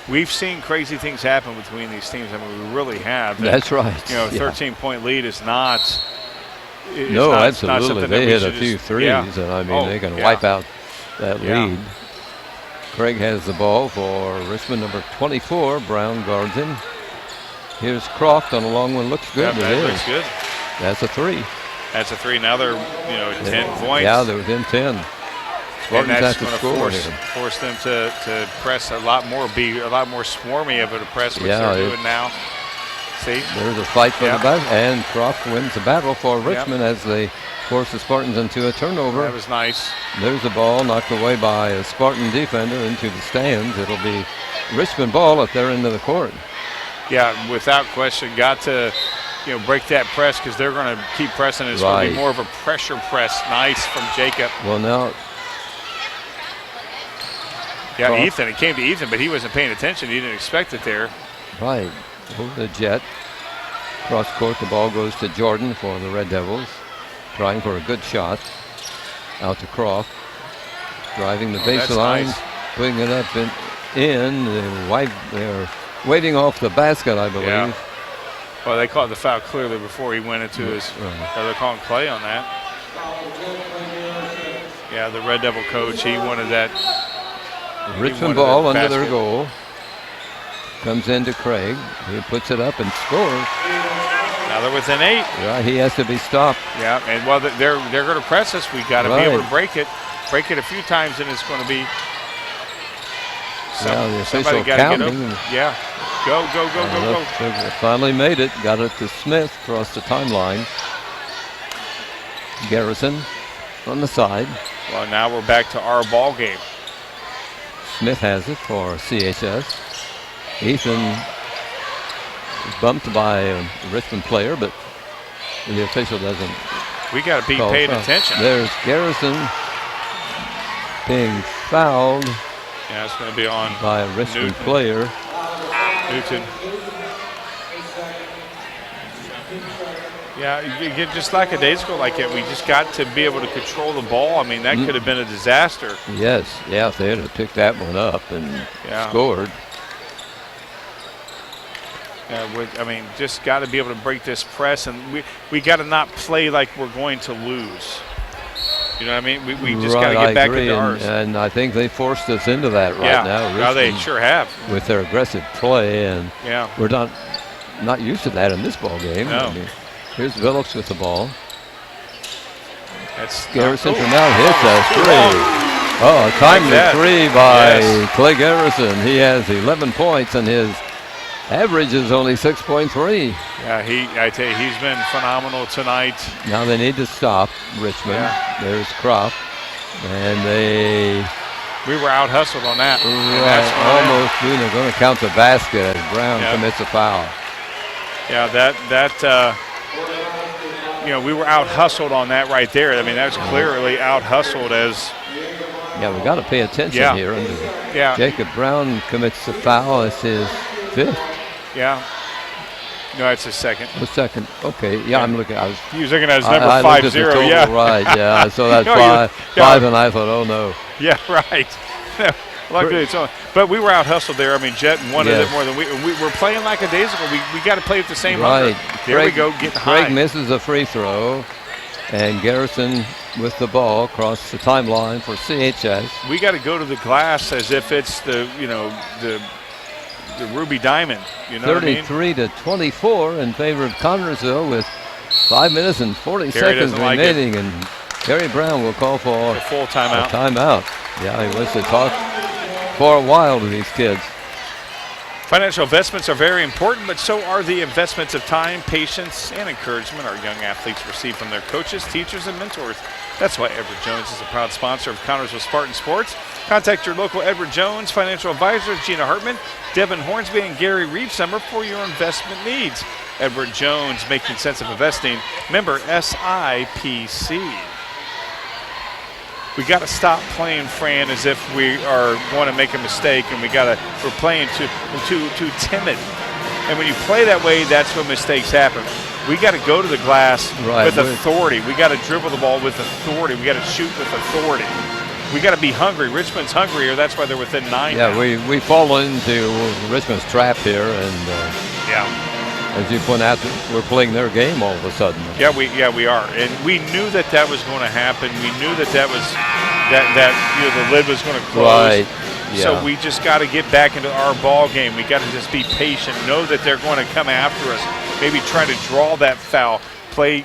We've seen crazy things happen between these teams. I mean, we really have. That's right. You know, 13-point lead is not. No, absolutely. They hit a few threes, yeah. and I mean, they can wipe out that lead. Craig has the ball for Richmond, number 24. Brown guards him. Here's Croft on a long one. Looks good. Yeah, that looks good. That's a three. That's a three. Now they're, 10 points. Yeah, they're within 10. Spartans have to force them to press a lot more, be a lot more swarmy of a press, which they're doing now. See? There's a fight for the battle, and Croft wins the battle for Richmond as they force the Spartans into a turnover. That was nice. There's the ball knocked away by a Spartan defender into the stands. It'll be Richmond ball at their end of the court. Yeah, without question, got to break that press because they're going to keep pressing. It's going to be more of a pressure press. Nice from Jacob. Well, now. Yeah, Croft. Ethan. It came to Ethan, but he wasn't paying attention. He didn't expect it there. Right. Over the jet. Cross court, the ball goes to Jordan for the Red Devils. Trying for a good shot. Out to Croft. Driving the baseline. Nice. Putting it up in. They're waving off the basket, I believe. Yeah. Well, they called the foul clearly before he went into his. They're calling play on that. Yeah, the Red Devil coach, he wanted that. Richmond ball under their goal. Comes into Craig. He puts it up and scores. Now they're within 8. Yeah, he has to be stopped. Yeah, and while they're going to press us, we got to be able to break it. Break it a few times, and it's going to be. The somebody official got to get over. Yeah. Go. They finally made it. Got it to Smith across the timeline. Garrison on the side. Well, now we're back to our ball game. Smith has it for CHS. Ethan is bumped by a Richmond player, but the official doesn't. We got to be paying attention. There's Garrison being fouled. Yeah, it's going to be on by a Richmond player. Newton. Yeah, you get just like a days ago like that. We just got to be able to control the ball. I mean, that could have been a disaster. Yes, if they had picked that one up and scored. Yeah, just got to be able to break this press, and we got to not play like we're going to lose. You know what I mean? We just got to get back into ours. And I think they forced us into that now. Richmond, they sure have. With their aggressive play, and we're not used to that in this ball game. No. Here's Phillips with the ball. That's Garrison from out hits a three. Oh, a timely three by Clay Garrison. He has 11 points, and his average is only 6.3. Yeah, I tell you, he's been phenomenal tonight. Now they need to stop Richmond. Yeah. There's Croft, and we were out hustled on that. Almost. They're going to count the basket as Brown commits a foul. Yeah, that we were out hustled on that right there. I mean, that's clearly out hustled as. Yeah, we got to pay attention here. Jacob Brown commits the foul. It's his 5th. Yeah. No, it's his 2nd. The 2nd. Okay. Yeah, I'm looking. He was looking at his number 5-0. Yeah. Right. Yeah. I saw that five, and I thought, oh no. Yeah. Right. Luckily, but we were out hustled there. I mean, Jet wanted it more than we were playing like a days ago. We got to play with the same hunger. There we go, getting high. Craig misses a free throw, and Garrison with the ball across the timeline for CHS. We got to go to the glass as if it's the Ruby Diamond. 33 to 24 in favor of Connersville with 5 minutes and 40 seconds remaining, and Terry Brown will call for a full timeout. Yeah, he wants to talk for a while to these kids. Financial investments are very important, but so are the investments of time, patience, and encouragement our young athletes receive from their coaches, teachers, and mentors. That's why Edward Jones is a proud sponsor of Connersville Spartan Sports. Contact your local Edward Jones financial advisors, Gina Hartman, Devin Hornsby, and Gary Reedsummer for your investment needs. Edward Jones, making sense of investing. Member SIPC. We got to stop playing, Fran, as if we are going to make a mistake, and we're playing too timid. And when you play that way, that's when mistakes happen. We got to go to the glass with authority. We got to dribble the ball with authority. We got to shoot with authority. We got to be hungry. Richmond's hungrier. That's why they're within 9. Yeah, now. we fall into Richmond's trap here, and as you point out, we're playing their game all of a sudden. Yeah, we are, and we knew that was going to happen. We knew that the lid was going to close. Right. Yeah. So we just got to get back into our ball game. We got to just be patient. Know that they're going to come after us. Maybe try to draw that foul. Play.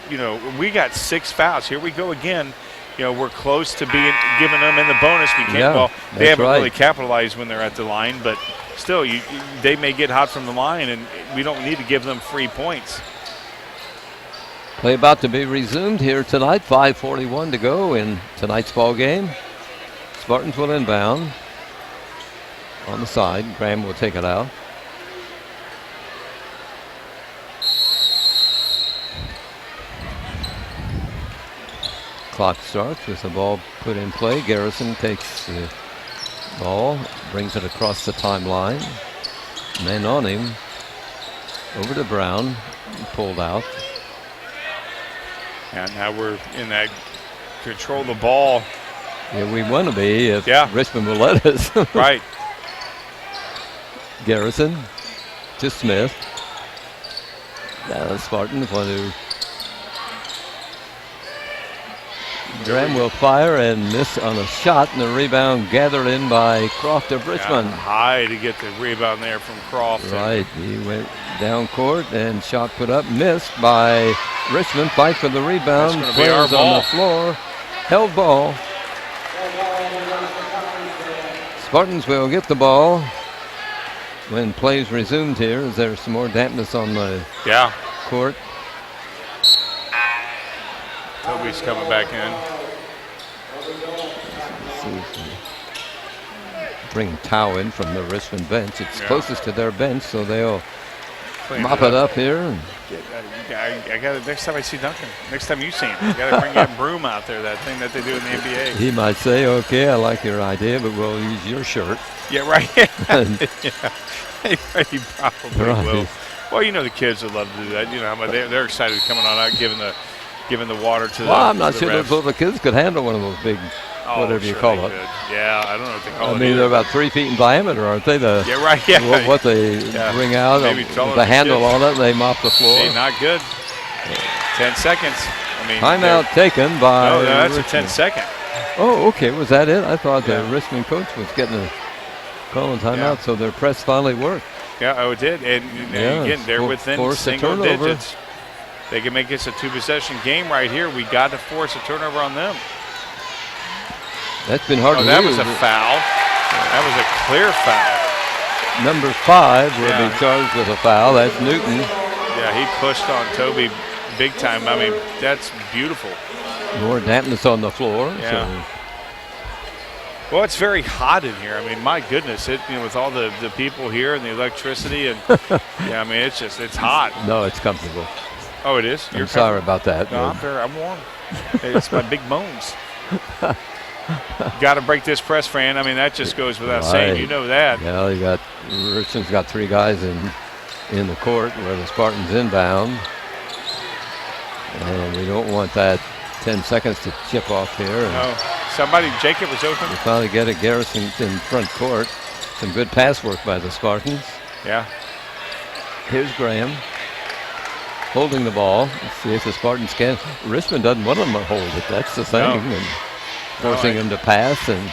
We got 6 fouls. Here we go again. We're close to giving them in the bonus. We can't. Yeah, they haven't right. really capitalized when they're at the line, but still, they may get hot from the line, and we don't need to give them free points. Play about to be resumed here tonight. 5:41 to go in tonight's ball game. Spartans will inbound on the side. Graham will take it out. Clock starts with the ball put in play. Garrison takes the ball, brings it across the timeline. Men on him. Over to Brown. Pulled out. And now we're in that control the ball. Yeah, we want to be if Richmond will let us. Right. Garrison to Smith. Now the Spartans want to. Graham will fire and miss on a shot, and the rebound gathered in by Croft of Richmond. High to get the rebound there from Croft. Right, he went down court and shot put up, missed by Richmond. Fight for the rebound. That's gonna be our Players ball. on the floor. Held ball. Spartans will get the ball when plays resumed here, as there's some more dampness on the court. Toby's coming back in. Bring Tau in from the Richmond bench. It's closest to their bench, so they'll mop it up here. I got it next time I see Duncan. Next time you see him, you got to bring that broom out there, that thing that they do in the NBA. He might say, okay, I like your idea, but we'll use your shirt. Yeah, right. He probably will. Well, the kids would love to do that. They're excited coming on out, giving the water to I'm not to sure refs. those little kids could handle one of those big, whatever you call it. Could. Yeah, I don't know what they call it. I mean, they're about 3 feet in diameter, aren't they? Yeah, right. Yeah. What they bring out, the handle on it, they mop the floor. Hey, not good. 10 seconds. I mean, timeout taken by. No, that's Richmond. a 10-second. Oh, okay. Was that it? I thought the Richmond coach was getting a call on timeout, so their press finally worked. Yeah, it did. And again, they're within single digits. They can make this a 2-possession game right here. We got to force a turnover on them. That's been hard to do. That was a foul. That was a clear foul. Number 5 will be charged with a foul. That's Newton. Yeah, he pushed on Toby big time. I mean, that's beautiful. More dampness on the floor. Yeah. Well, it's very hot in here. I mean, my goodness, with all the people here and the electricity and it's hot. No, it's comfortable. Oh, it is? I'm sorry about that. No, I'm warm. It's my big bones. Got to break this press, Fran. I mean, that just goes without saying. You know that. Yeah, Richmond's got 3 guys in the court where the Spartans inbound. And we don't want that 10 seconds to chip off here. No. Jacob was open. We finally get it. Garrison in front court. Some good pass work by the Spartans. Yeah. Here's Graham holding the ball. Let's see if the Spartans can. Richmond doesn't want them to hold it. That's the thing. No. And forcing him to pass. And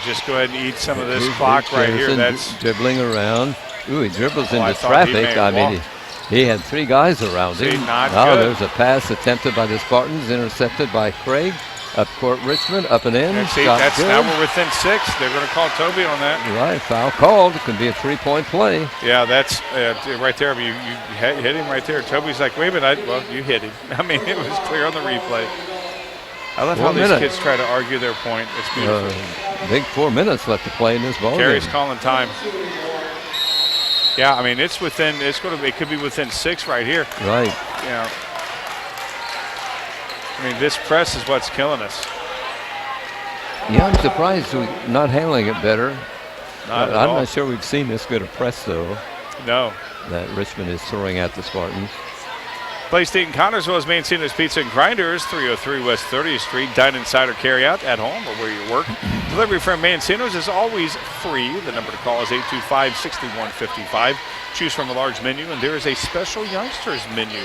just go ahead and eat some of this clock right here. That's dribbling around. Ooh, he dribbles into traffic. I mean, he had 3 guys around him. Not good. There's a pass attempted by the Spartans, intercepted by Craig. Up court, Richmond, up and in. And see, Shot that's good. now we're within 6. They're going to call Toby on that. Right, foul called. It could be a 3-point play. Yeah, that's right there. You hit him right there. Toby's like, wait a minute. Well, you hit him. I mean, it was clear on the replay. I love how these kids try to argue their point. It's beautiful. Big 4 minutes left to play in this ball Carey's game. calling time. Yeah, I mean, it could be within 6 right here. Right. You know, I mean, this press is what's killing us. Yeah, I'm surprised we're not handling it better. Not at I'm all. not sure we've seen this good a press, though, No. that Richmond is throwing at the Spartans. Play State in Connersville is Mancino's Pizza and Grinders, 303 West 30th Street. Dine inside or carry out at home or where you work. Delivery from Mancino's is always free. The number to call is 825-6155. Choose from a large menu, and there is a special youngsters menu.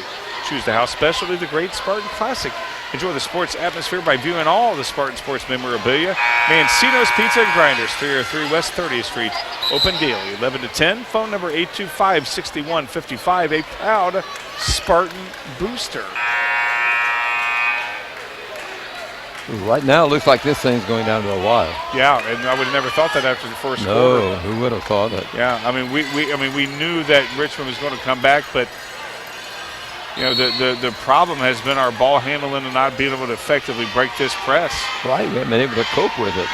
Choose the house specialty, the Great Spartan Classic. Enjoy the sports atmosphere by viewing all the Spartan sports memorabilia. Mancino's Pizza and Grinders, 303 West 30th Street. Open daily, 11 to 10. Phone number 825-6155. A proud Spartan booster. Right now, it looks like this thing's going down to a wire. Yeah, and I would have never thought that after the first quarter. No, who would have thought it? Yeah, I mean, we knew that Richmond was going to come back, but you know, the problem has been our ball handling and not being able to effectively break this press. Right, we haven't been able to cope with it.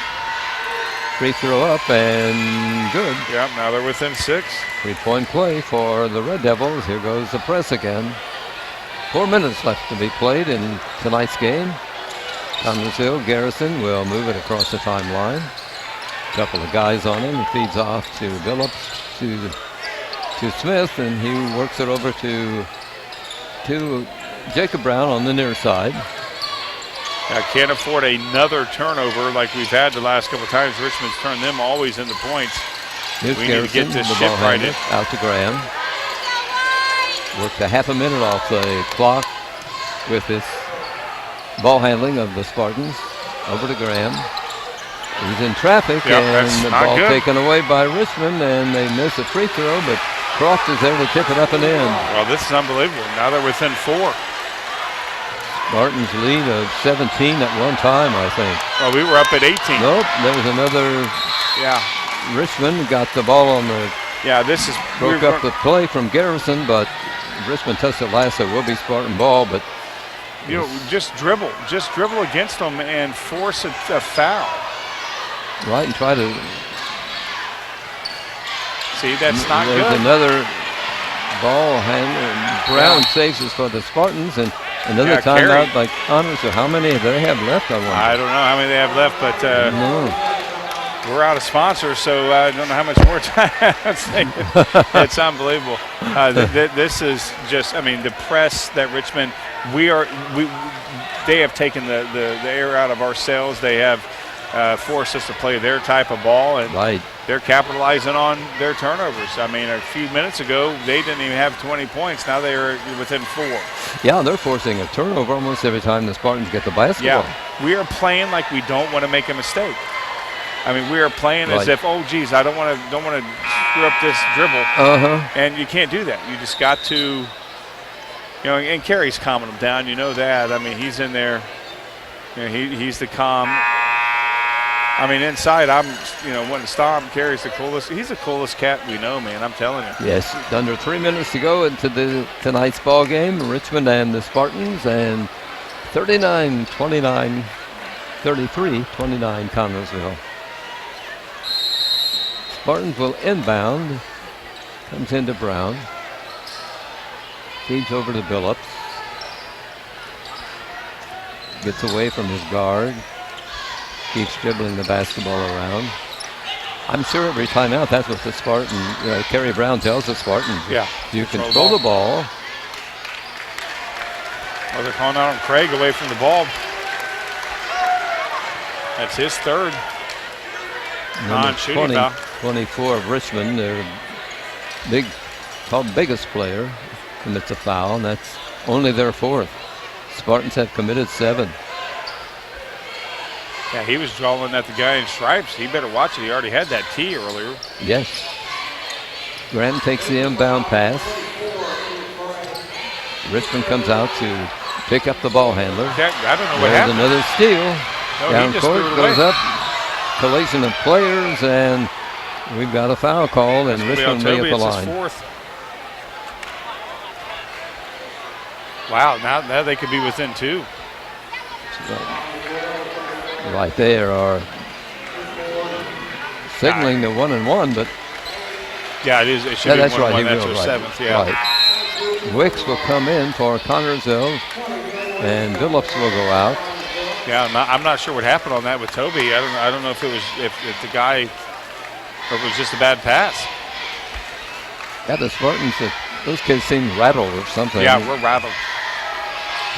Free throw up and good. Yeah, now they're within 6. 3-point play for the Red Devils. Here goes the press again. 4 minutes left to be played in tonight's game. Connersville Garrison will move it across the timeline. Couple of guys on him. He feeds off to Billups, to Smith, and he works it over to Jacob Brown on the near side. I can't afford another turnover like we've had the last couple of times. Richmond's turned them always into points. Here's We Garrison, need to get this the ship ball handler, righted. out to Graham. Worked a half a minute off the clock with this ball handling of the Spartans. Over to Graham. He's in traffic, Yep, and that's the not ball good. taken away by Richmond, and they miss a free throw, but Croft is there to tip it up and in. Well, this is unbelievable. Now they're within 4. Spartans lead of 17 at one time, I think. Well, we were up at 18. Nope, there's another. Yeah, Richmond got the ball on the, yeah. This is broke up the play from Garrison, but Richmond touched it last, so it will be Spartan ball, but you know, just dribble against them and force a foul. right, and try to. See, that's not There's good. another ball handler. Brown saves us for the Spartans, and another Yeah, Carey. timeout by Connors. So how many do they have left? I wonder. I don't know how many they have left, but No. we're out of sponsors, so I don't know how much more time it's taking. It's unbelievable. This is just, I mean, the press that Richmond, they have taken the air out of our sails. They have forced us to play their type of ball, and Right. they're capitalizing on their turnovers. I mean, a few minutes ago, they didn't even have 20 points. Now they are within 4. Yeah, they're forcing a turnover almost every time the Spartans get the basketball. Yeah, we are playing like we don't want to make a mistake. I mean, we are playing as Right. if, oh, geez, I don't want to screw up this dribble, and you can't do that. You just got to, you know. And Carey's calming them down. You know that. I mean, he's in there. You know, he's the calm. I mean, inside, I'm, you know, wanting to stop him. Carey's the coolest. He's the coolest cat we know, man. I'm telling you. Yes, under 3 minutes to go into tonight's ball game. Richmond and the Spartans, and 39-29, 33-29 Connersville. Spartans will inbound. Comes into Brown. Feeds over to Billups. Gets away from his guard. Keeps dribbling the basketball around. I'm sure every timeout, that's what the Spartan, Kerry Brown tells the Spartans. Yeah. You control the ball. Well, they're calling out on Craig away from the ball. That's his third. Non-shooting foul. 24 of Richmond, their biggest player, commits a foul, and that's only their 4th. Spartans have committed 7. Yeah, he was drawing at the guy in stripes. He better watch it. He already had that tee earlier. Yes. Graham takes the inbound pass. Richmond comes out to pick up the ball handler. I don't know what There's happened. another steal. No, Down he just court threw it goes away. up. Collision of players, and we've got a foul call, and Richmond will be at the line. It's his fourth. Wow, now they could be within 2. Right there are signaling the 1-1, but Yeah, it is. It should be that's 1-1. right. He That's will. their Right. 7th. Yeah. Right. Wicks will come in for Connersville, and Billups will go out. Yeah, I'm not sure what happened on that with Toby. I don't know if it was if the guy or if it was just a bad pass. Yeah, the Spartans, those kids seem rattled or something. Yeah, we're rattled.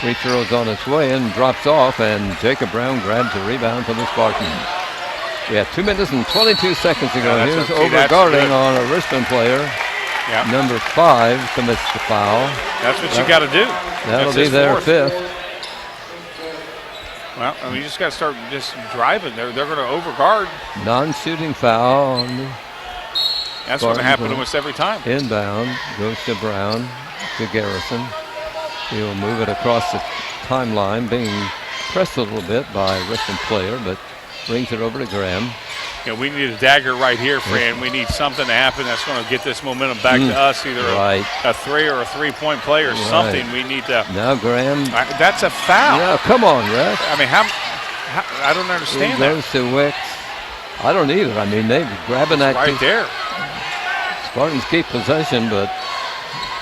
Free throws on its way and drops off, and Jacob Brown grabs a rebound for the Spartans. We have 2 minutes and 22 seconds to go. Yeah, Here's that's good. overguarding on a Richmond player. Yeah, Number 5 commits the foul. that's what you got to do. That'll That's be his their fourth. 5th. Well, I mean, you just got to start just driving. They're going to overguard. Non-shooting foul on the That's going to Spartans happen will almost every time. inbound. Goes to Brown, to Garrison. He'll move it across the timeline, being pressed a little bit by a Richmond player, but brings it over to Graham. You know, we need a dagger right here, Fran. We need something to happen that's going to get this momentum back to us, either Right. a 3 or a 3-point play or something. We need to. Now Graham. That's a foul. Yeah, come on, ref. I mean, how I don't understand It that. goes to Wicks. I don't either. I mean, they're grabbing that. Right there. Spartans keep possession, but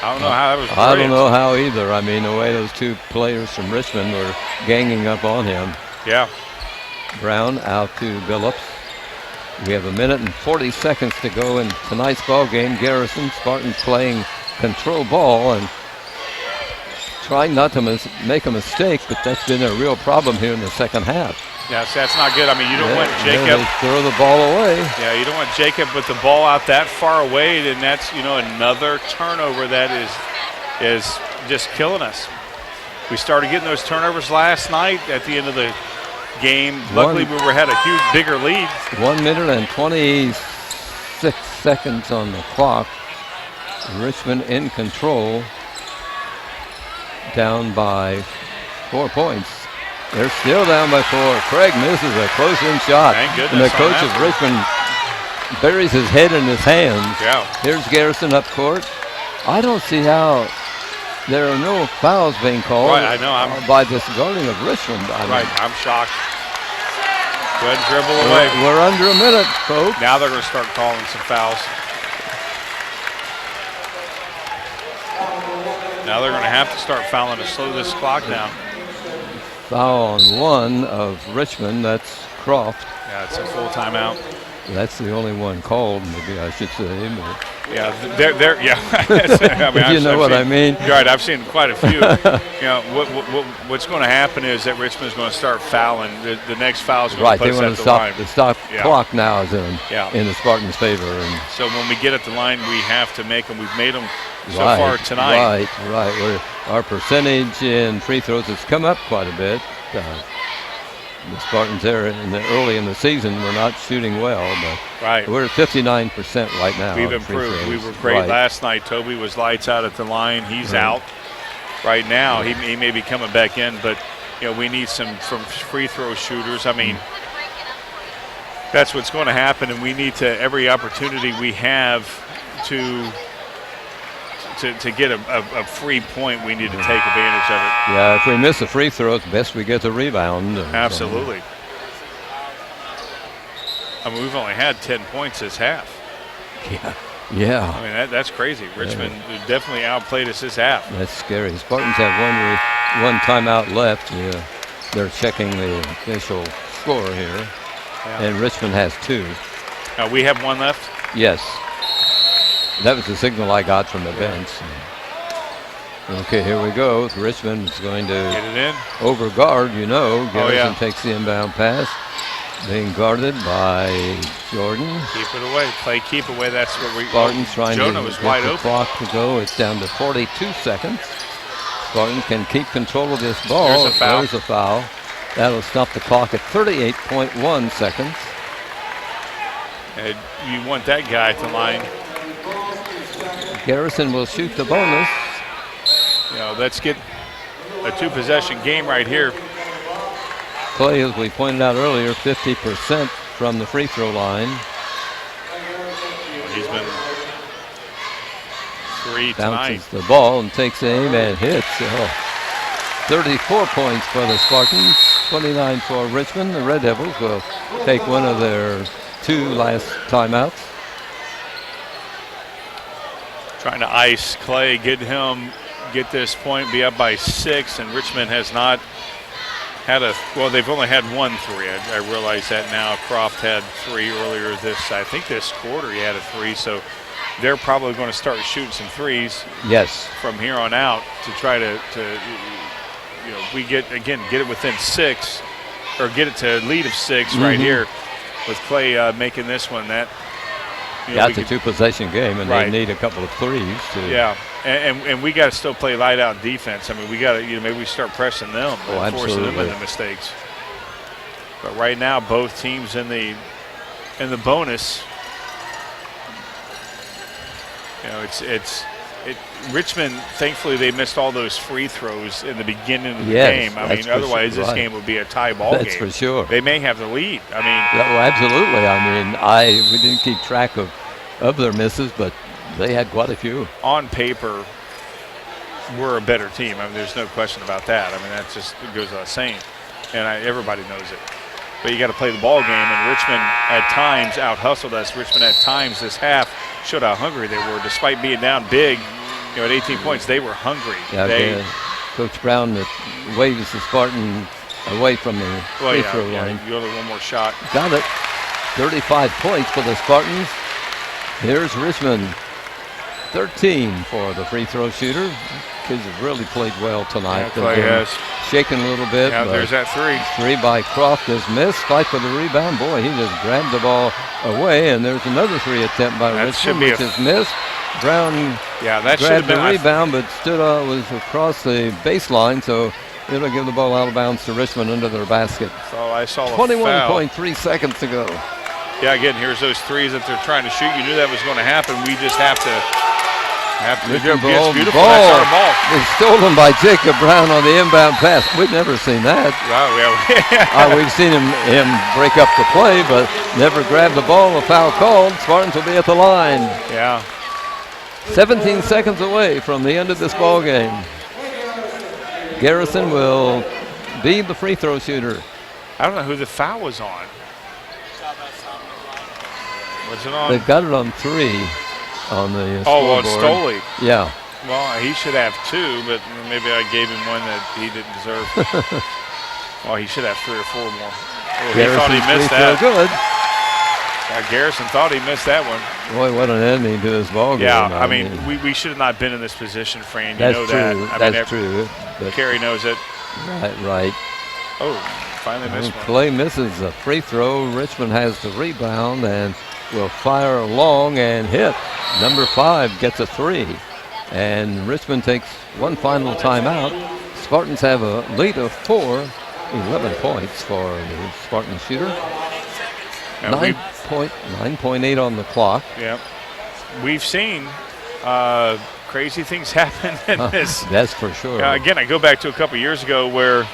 I don't know how that was. I don't brilliant. know how either. I mean, the way those 2 players from Richmond were ganging up on him. Yeah. Brown out to Billups. We have 1 minute and 40 seconds to go in tonight's ball game. Garrison, Spartans playing control ball and trying not to make a mistake, but that's been a real problem here in the second half. Yes, that's not good. I mean, you don't want Yeah, Jacob. they throw the ball away. Yeah, you don't want Jacob with the ball out that far away. Then that's another turnover that is just killing us. We started getting those turnovers last night at the end of the game. Luckily, we had a huge, bigger lead. 1 minute and 26 seconds on the clock. Richmond in control, down by 4 points. They're still down by 4. Craig misses a close-in shot. Thank goodness And the on coach that of one. Richmond buries his head in his hands. Yeah. Here's Garrison up court. I don't see how there are no fouls being called Right, I know, by this guarding of Richmond. I mean, Right, I'm shocked. Go ahead and dribble away. we're under a minute, folks. Now they're going to start calling some fouls. Now they're going to have to start fouling to slow this clock down. Foul on 1 of Richmond. That's Croft. Yeah, it's a full timeout. That's the only one called, maybe I should say. But Yeah, they're yeah. I mean, you know what I mean. You're right. I've seen quite a few. What's going to happen is that Richmond's going to start fouling. The next foul is going Right, to they put us want at to the line. stop. The Yeah. clock now is in Yeah. the Spartans' favor. And So when we get at the line, we have to make them. We've made them so right, far tonight. Right. Our percentage in free throws has come up quite a bit. The Spartans there early in the season were not shooting well, but Right. we're at 59% right now. We've on free improved. throws. We were great Right. last night. Toby was lights out at the line. He's Right. out right now. He may be coming back in, but we need some from free throw shooters. I mean, that's what's going to happen, and we need to every opportunity we have to get a free point. We need to take advantage of it. Yeah, if we miss a free throw, it's best we get the rebound. Absolutely. I mean, we've only had 10 points this half. Yeah. I mean, that's crazy. Richmond definitely outplayed us this half. That's scary. Spartans have one timeout left. Yeah, they're checking the official score here. Yeah. And Richmond has 2. We have one left. Yes. That was the signal I got from the bench. Okay, here we go. Richmond is going to Get it in. overguard, Garrison yeah. takes the inbound pass. Being guarded by Jordan. Keep it away. Play keep away. That's where we. Spartans trying Jonah to was get wide the open. clock to go. It's down to 42 seconds. Spartans can keep control of this ball. There's a foul. There's a foul. That'll stop the clock at 38.1 seconds. And you want that guy at the line. Garrison will shoot the bonus. Let's get. a two-possession game right here. Clay, as we pointed out earlier, 50% from the free throw line. He's been 3 tonight. Bounces the ball and takes aim and hits. 34 points for the Spartans, 29 for Richmond. The Red Devils will take one of their 2 last timeouts. Trying to ice Clay, get this point, be up by 6, and Richmond has not had they've only had 1 3. I realize that now. Croft had 3 earlier I think this quarter he had a 3, so they're probably going to start shooting some threes. Yes. From here on out to try to we get it within 6 or get it to a lead of 6 right here with Clay making this one. It's a 2-possession game, and they need a couple of threes to. And we got to still play light out defense. I mean, we got to maybe we start pressing them, and forcing them into mistakes. But right now, both teams in the bonus. Richmond, thankfully, they missed all those free throws in the beginning of the game. I mean, otherwise this game would be a tie ball game. That's for sure. They may have the lead. I mean, absolutely. I mean, we didn't keep track of their misses, but they had quite a few. On paper, we're a better team. I mean, there's no question about that. I mean, that just goes without saying, and everybody knows it. But you got to play the ball game, and Richmond at times out-hustled us. Richmond at times this half showed how hungry they were. Despite being down big, at 18 points, they were hungry. Coach Brown waves the Spartan away from the free throw line. You only one more shot. Got it. 35 points for the Spartans. Here's Richmond. 13 for the free throw shooter. Kids have really played well tonight. Clay has shaken a little bit. Yeah, there's that 3. 3 by Croft is missed. Fight for the rebound. Boy, he just grabbed the ball away, and there's another 3 attempt by Richmond, which is missed. Brown that grabbed the rebound, but was across the baseline, so it'll give the ball out of bounds to Richmond under their basket. So I saw 21.3 seconds to go. Yeah, again, here's those 3s that they're trying to shoot. You knew that was going to happen. We just have to beautiful. That's our ball. It's stolen by Jacob Brown on the inbound pass. We've never seen that. We've seen him break up the play, but never grabbed the ball. A foul called. Spartans will be at the line. Yeah. 17 seconds away from the end of this ball game. Garrison will be the free throw shooter. I don't know who the foul was on. Was it on? They've got it on 3 on the on scoreboard. Stoley. Yeah. Well, he should have 2, but maybe I gave him one that he didn't deserve. Well, he should have 3 or 4 more. He thought he missed that. Good. Garrison thought he missed that one. Boy, what an ending to this ball game. Yeah, I mean, we should have not been in this position, Fran. You know that. That's true. Kerry knows it. Right. Oh, finally missed one. Clay misses a free throw. Richmond has the rebound and will fire along and hit. Number 5 gets a 3. And Richmond takes one final timeout. Spartans have a lead of 4. 11 points for the Spartan shooter. 9.8 on the clock. Yeah. We've seen crazy things happen in this. That's for sure. Again, I go back to a couple years ago where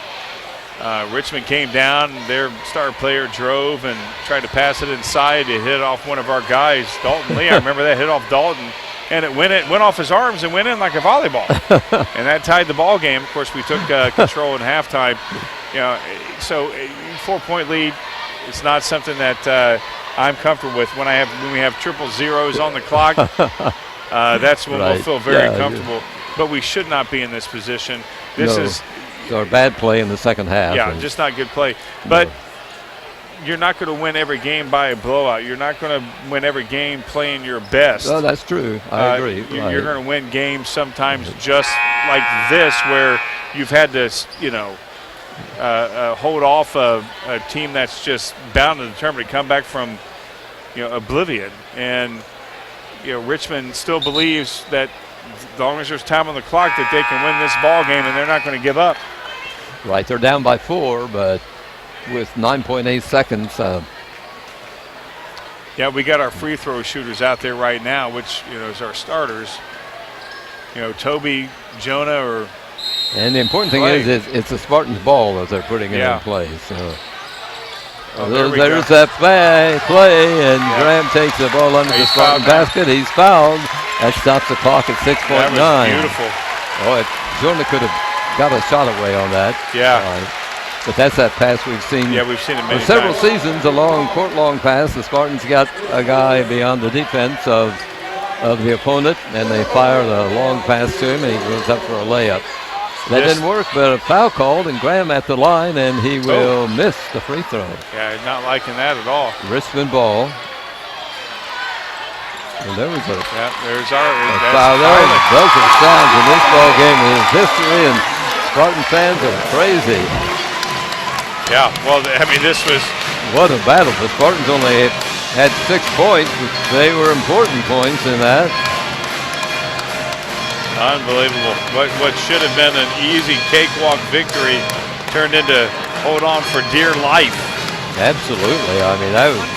Richmond came down, their star player drove and tried to pass it inside to hit off one of our guys, Dalton Lee. I remember that hit off Dalton, and it went off his arms and went in like a volleyball. And that tied the ball game. Of course, we took control in halftime. So 4-point lead, it's not something that I'm comfortable with. When we have triple zeros on the clock, that's when we'll feel very comfortable. But we should not be in this position. This is our bad play in the second half. Yeah, just not good play. But you're not going to win every game by a blowout. You're not going to win every game playing your best. Well, that's true. I agree. You're going to win games sometimes just like this, where you've had to, hold off a team that's just bound and determined to come back from, oblivion. And Richmond still believes that as long as there's time on the clock, that they can win this ball game, and they're not going to give up. Right, they're down by 4, but with 9.8 seconds. Yeah, we got our free throw shooters out there right now, which is our starters. Toby, Jonah, or And the important thing Play. is it's the Spartans' ball that they're putting it Yeah. in play. So there we there's go. that play, and Graham takes the ball under the He's Spartan fouled now. basket. He's fouled. That stops the clock at 6.9. That was beautiful. Oh, it certainly could have got a shot away on that. Yeah. But that's that pass we've seen. Yeah, we've seen it many for several times. seasons, a long court-long pass. The Spartans got a guy beyond the defense of the opponent, and they fire the long pass to him, and he goes up for a layup. That This- didn't work, but a foul called, and Graham at the line, and he will miss the free throw. Yeah, not liking that at all. Richmond ball. And there was a Yeah, there's our foul there. Those are sounds in this ball game is history, and Spartan fans are crazy. Yeah, well, I mean, this was What a battle. The Spartans only had 6 points, but they were important points in that. unbelievable. What should have been an easy cakewalk victory turned into hold on for dear life. Absolutely. I mean, that was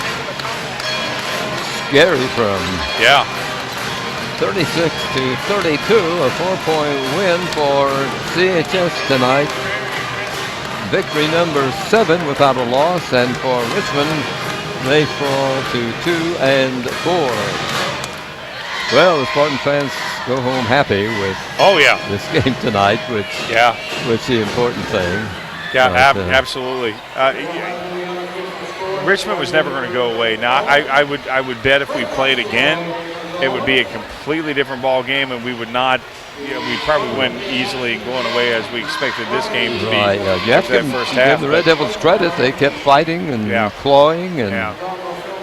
scary from Yeah. 36 to 32, a 4-point win for CHS tonight. Victory number 7 without a loss, and for Richmond, they fall to 2-4. Well, the Spartan fans go home happy with Oh yeah. this game tonight, which is the important thing. Yeah, But, absolutely. Richmond was never going to go away. Now, I would bet if we played again, it would be a completely different ball game, and we would not. We'd probably win easily going away as we expected this game to be. Right, you have to that first half, give the Red Devils credit. They kept fighting and clawing, and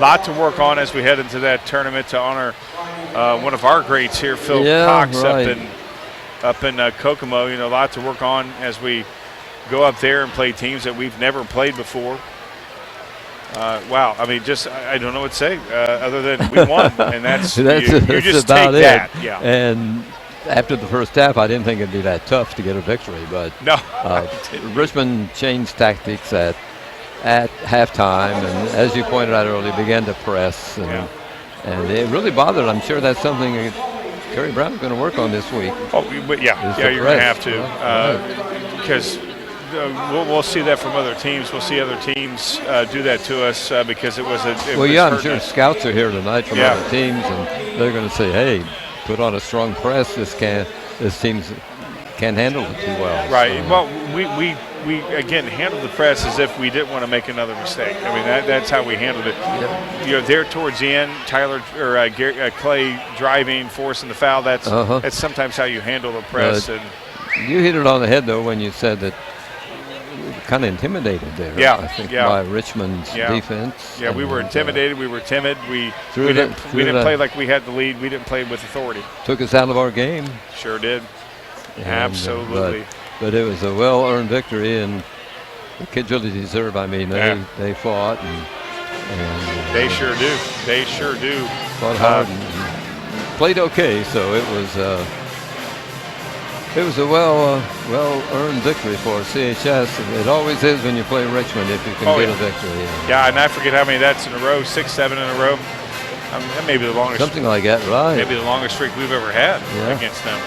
lot to work on as we head into that tournament to honor one of our greats here, Phil Cox, up in Kokomo. A lot to work on as we go up there and play teams that we've never played before. Wow, I mean, I don't know what to say other than we won, and that's you just about take that. it. Yeah. And after the first half, I didn't think it'd be that tough to get a victory, but no, Richmond changed tactics at halftime, and as you pointed out earlier, began to press, and it really bothered. I'm sure that's something that Kerry Brown's going to work on this week. Oh, but you're going to have to because. We'll see that from other teams. We'll see other teams do that to us because it was I'm sure scouts are here tonight from other teams, and they're going to say, "Hey, put on a strong press. This team can't handle it too well." Right. So. Well, we again handled the press as if we didn't want to make another mistake. I mean, that's how we handled it. Yeah. There towards the end, Tyler or Clay driving, forcing the foul. That's sometimes how you handle the press. And you hit it on the head though when you said that. Kind of intimidated there, I think, by Richmond's defense. Yeah, we were intimidated. We were timid. We didn't play like we had the lead. We didn't play with authority. Took us out of our game. Sure did. And, absolutely. But it was a well-earned victory, and the kids really deserve. I mean, they fought, and they sure do. They sure do. Fought hard and played okay. So it was. It was a well-earned victory for CHS. It always is when you play Richmond if you can get a victory. Yeah, and I forget how many that's in a row, 6, 7 in a row. That may be the longest. Something like that, right? Maybe the longest streak we've ever had against them.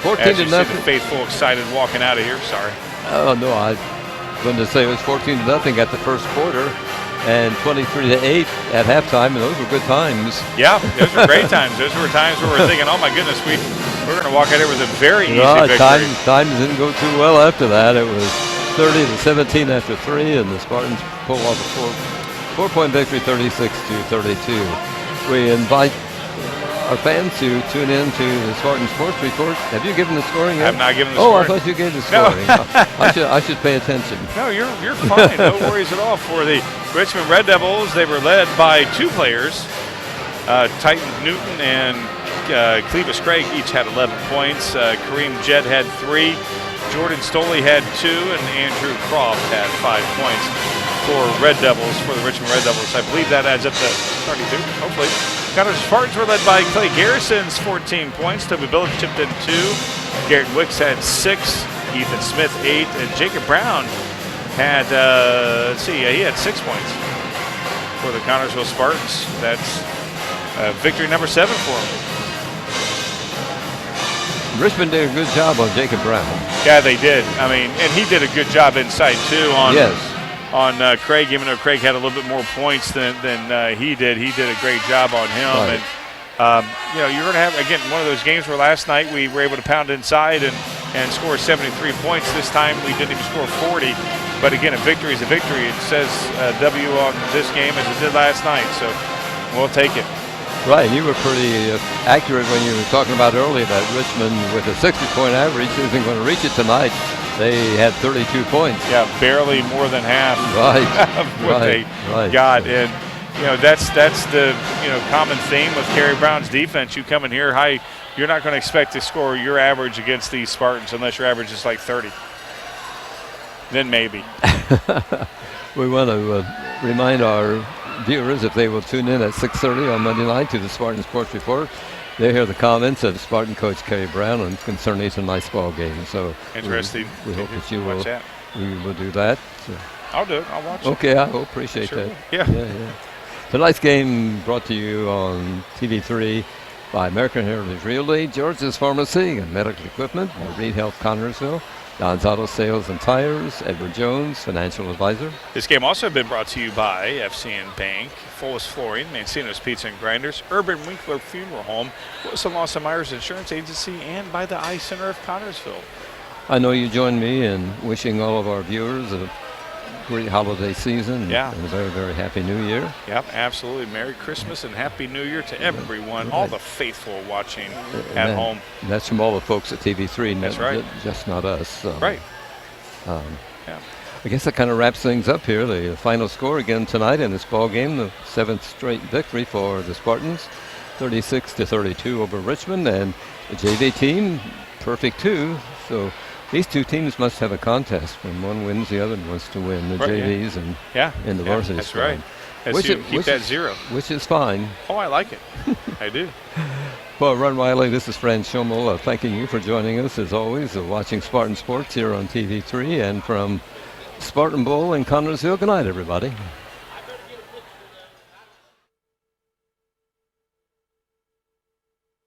14 to nothing. The faithful, excited walking out of here. Sorry. Oh no, I was going to say it was 14 to nothing at the first quarter, and 23 to 8 at halftime, and those were good times. Yeah, those were great times. Those were times where we're thinking, oh my goodness, we're going to walk out here with a very easy victory. Times didn't go too well after that. It was 30 to 17 after 3, and the Spartans pull off a 4-point victory, 36 to 32. We invite our fans to tune in to the Spartan Sports Report. Have you given the scoring yet? I have not given the scoring. Oh, I thought you gave the scoring. No. I should pay attention. No, you're fine. No worries at all. For the Richmond Red Devils, they were led by 2 players, Titan Newton and Clevis Craig each had 11 points. Kareem Jed had 3. Jordan Stoley had 2. And Andrew Croft had 5 points for Red Devils, for the Richmond Red Devils. I believe that adds up to 32, hopefully. Connors Spartans were led by Clay Garrison's 14 points. Toby Billups chipped in 2. Garrett Wicks had 6. Ethan Smith 8. And Jacob Brown had, he had 6 points for the Connorsville Spartans. That's victory number 7 for them. Richmond did a good job on Jacob Brown. Yeah, they did. I mean, and he did a good job inside too on Yes. Craig. Even though Craig had a little bit more points than he did a great job on him. Right. And you're going to have again one of those games where last night we were able to pound inside and score 73 points. This time we didn't even score 40. But again, a victory is a victory. It says W on this game as it did last night. So we'll take it. Right, you were pretty accurate when you were talking about earlier that Richmond, with a 60-point average, isn't going to reach it tonight. They had 32 points. Yeah, barely more than half. Right. of what they got. And that's the common theme with Kerry Brown's defense. You come in here high, you're not going to expect to score your average against these Spartans unless your average is like 30. Then maybe. We want to remind our viewers, if they will tune in at 6:30 on Monday night to the Spartan Sports Report, they hear the comments of Spartan coach Kerry Brown and concerning tonight's ball game. So interesting. We hope that you watch that. We will do that. So. I'll do it. I'll watch it. Okay, I will appreciate Sure that. will. Yeah. Tonight's game brought to you on TV3 by American Heritage Realty, George's Pharmacy and Medical Equipment, Reed Health Connersville, Don's Auto Sales and Tires, Edward Jones, Financial Advisor. This game also been brought to you by FCN Bank, Fullest Flooring, Mancino's Pizza and Grinders, Urban Winkler Funeral Home, Wilson Lawson Myers Insurance Agency, and by the Eye Center of Connersville. I know you join me in wishing all of our viewers a great holiday season and a very, very happy new year. Yep, absolutely. Merry Christmas and Happy New Year to everyone, all the faithful watching at home. And that's from all the folks at TV3. That's right. Just not us. Right. I guess that kind of wraps things up here. The final score again tonight in this ball game, the 7th straight victory for the Spartans, 36-32 over Richmond, and the JV team perfect too. So these two teams must have a contest. When one wins, the other wants to win. The JVs and the varsity. That's right. Keep that zero. Which is fine. Oh, I like it. I do. Well, Ron Riley, this is Fran Schummel thanking you for joining us as always, watching Spartan Sports here on TV3 and from Spartan Bowl in Connersville. Good night, everybody.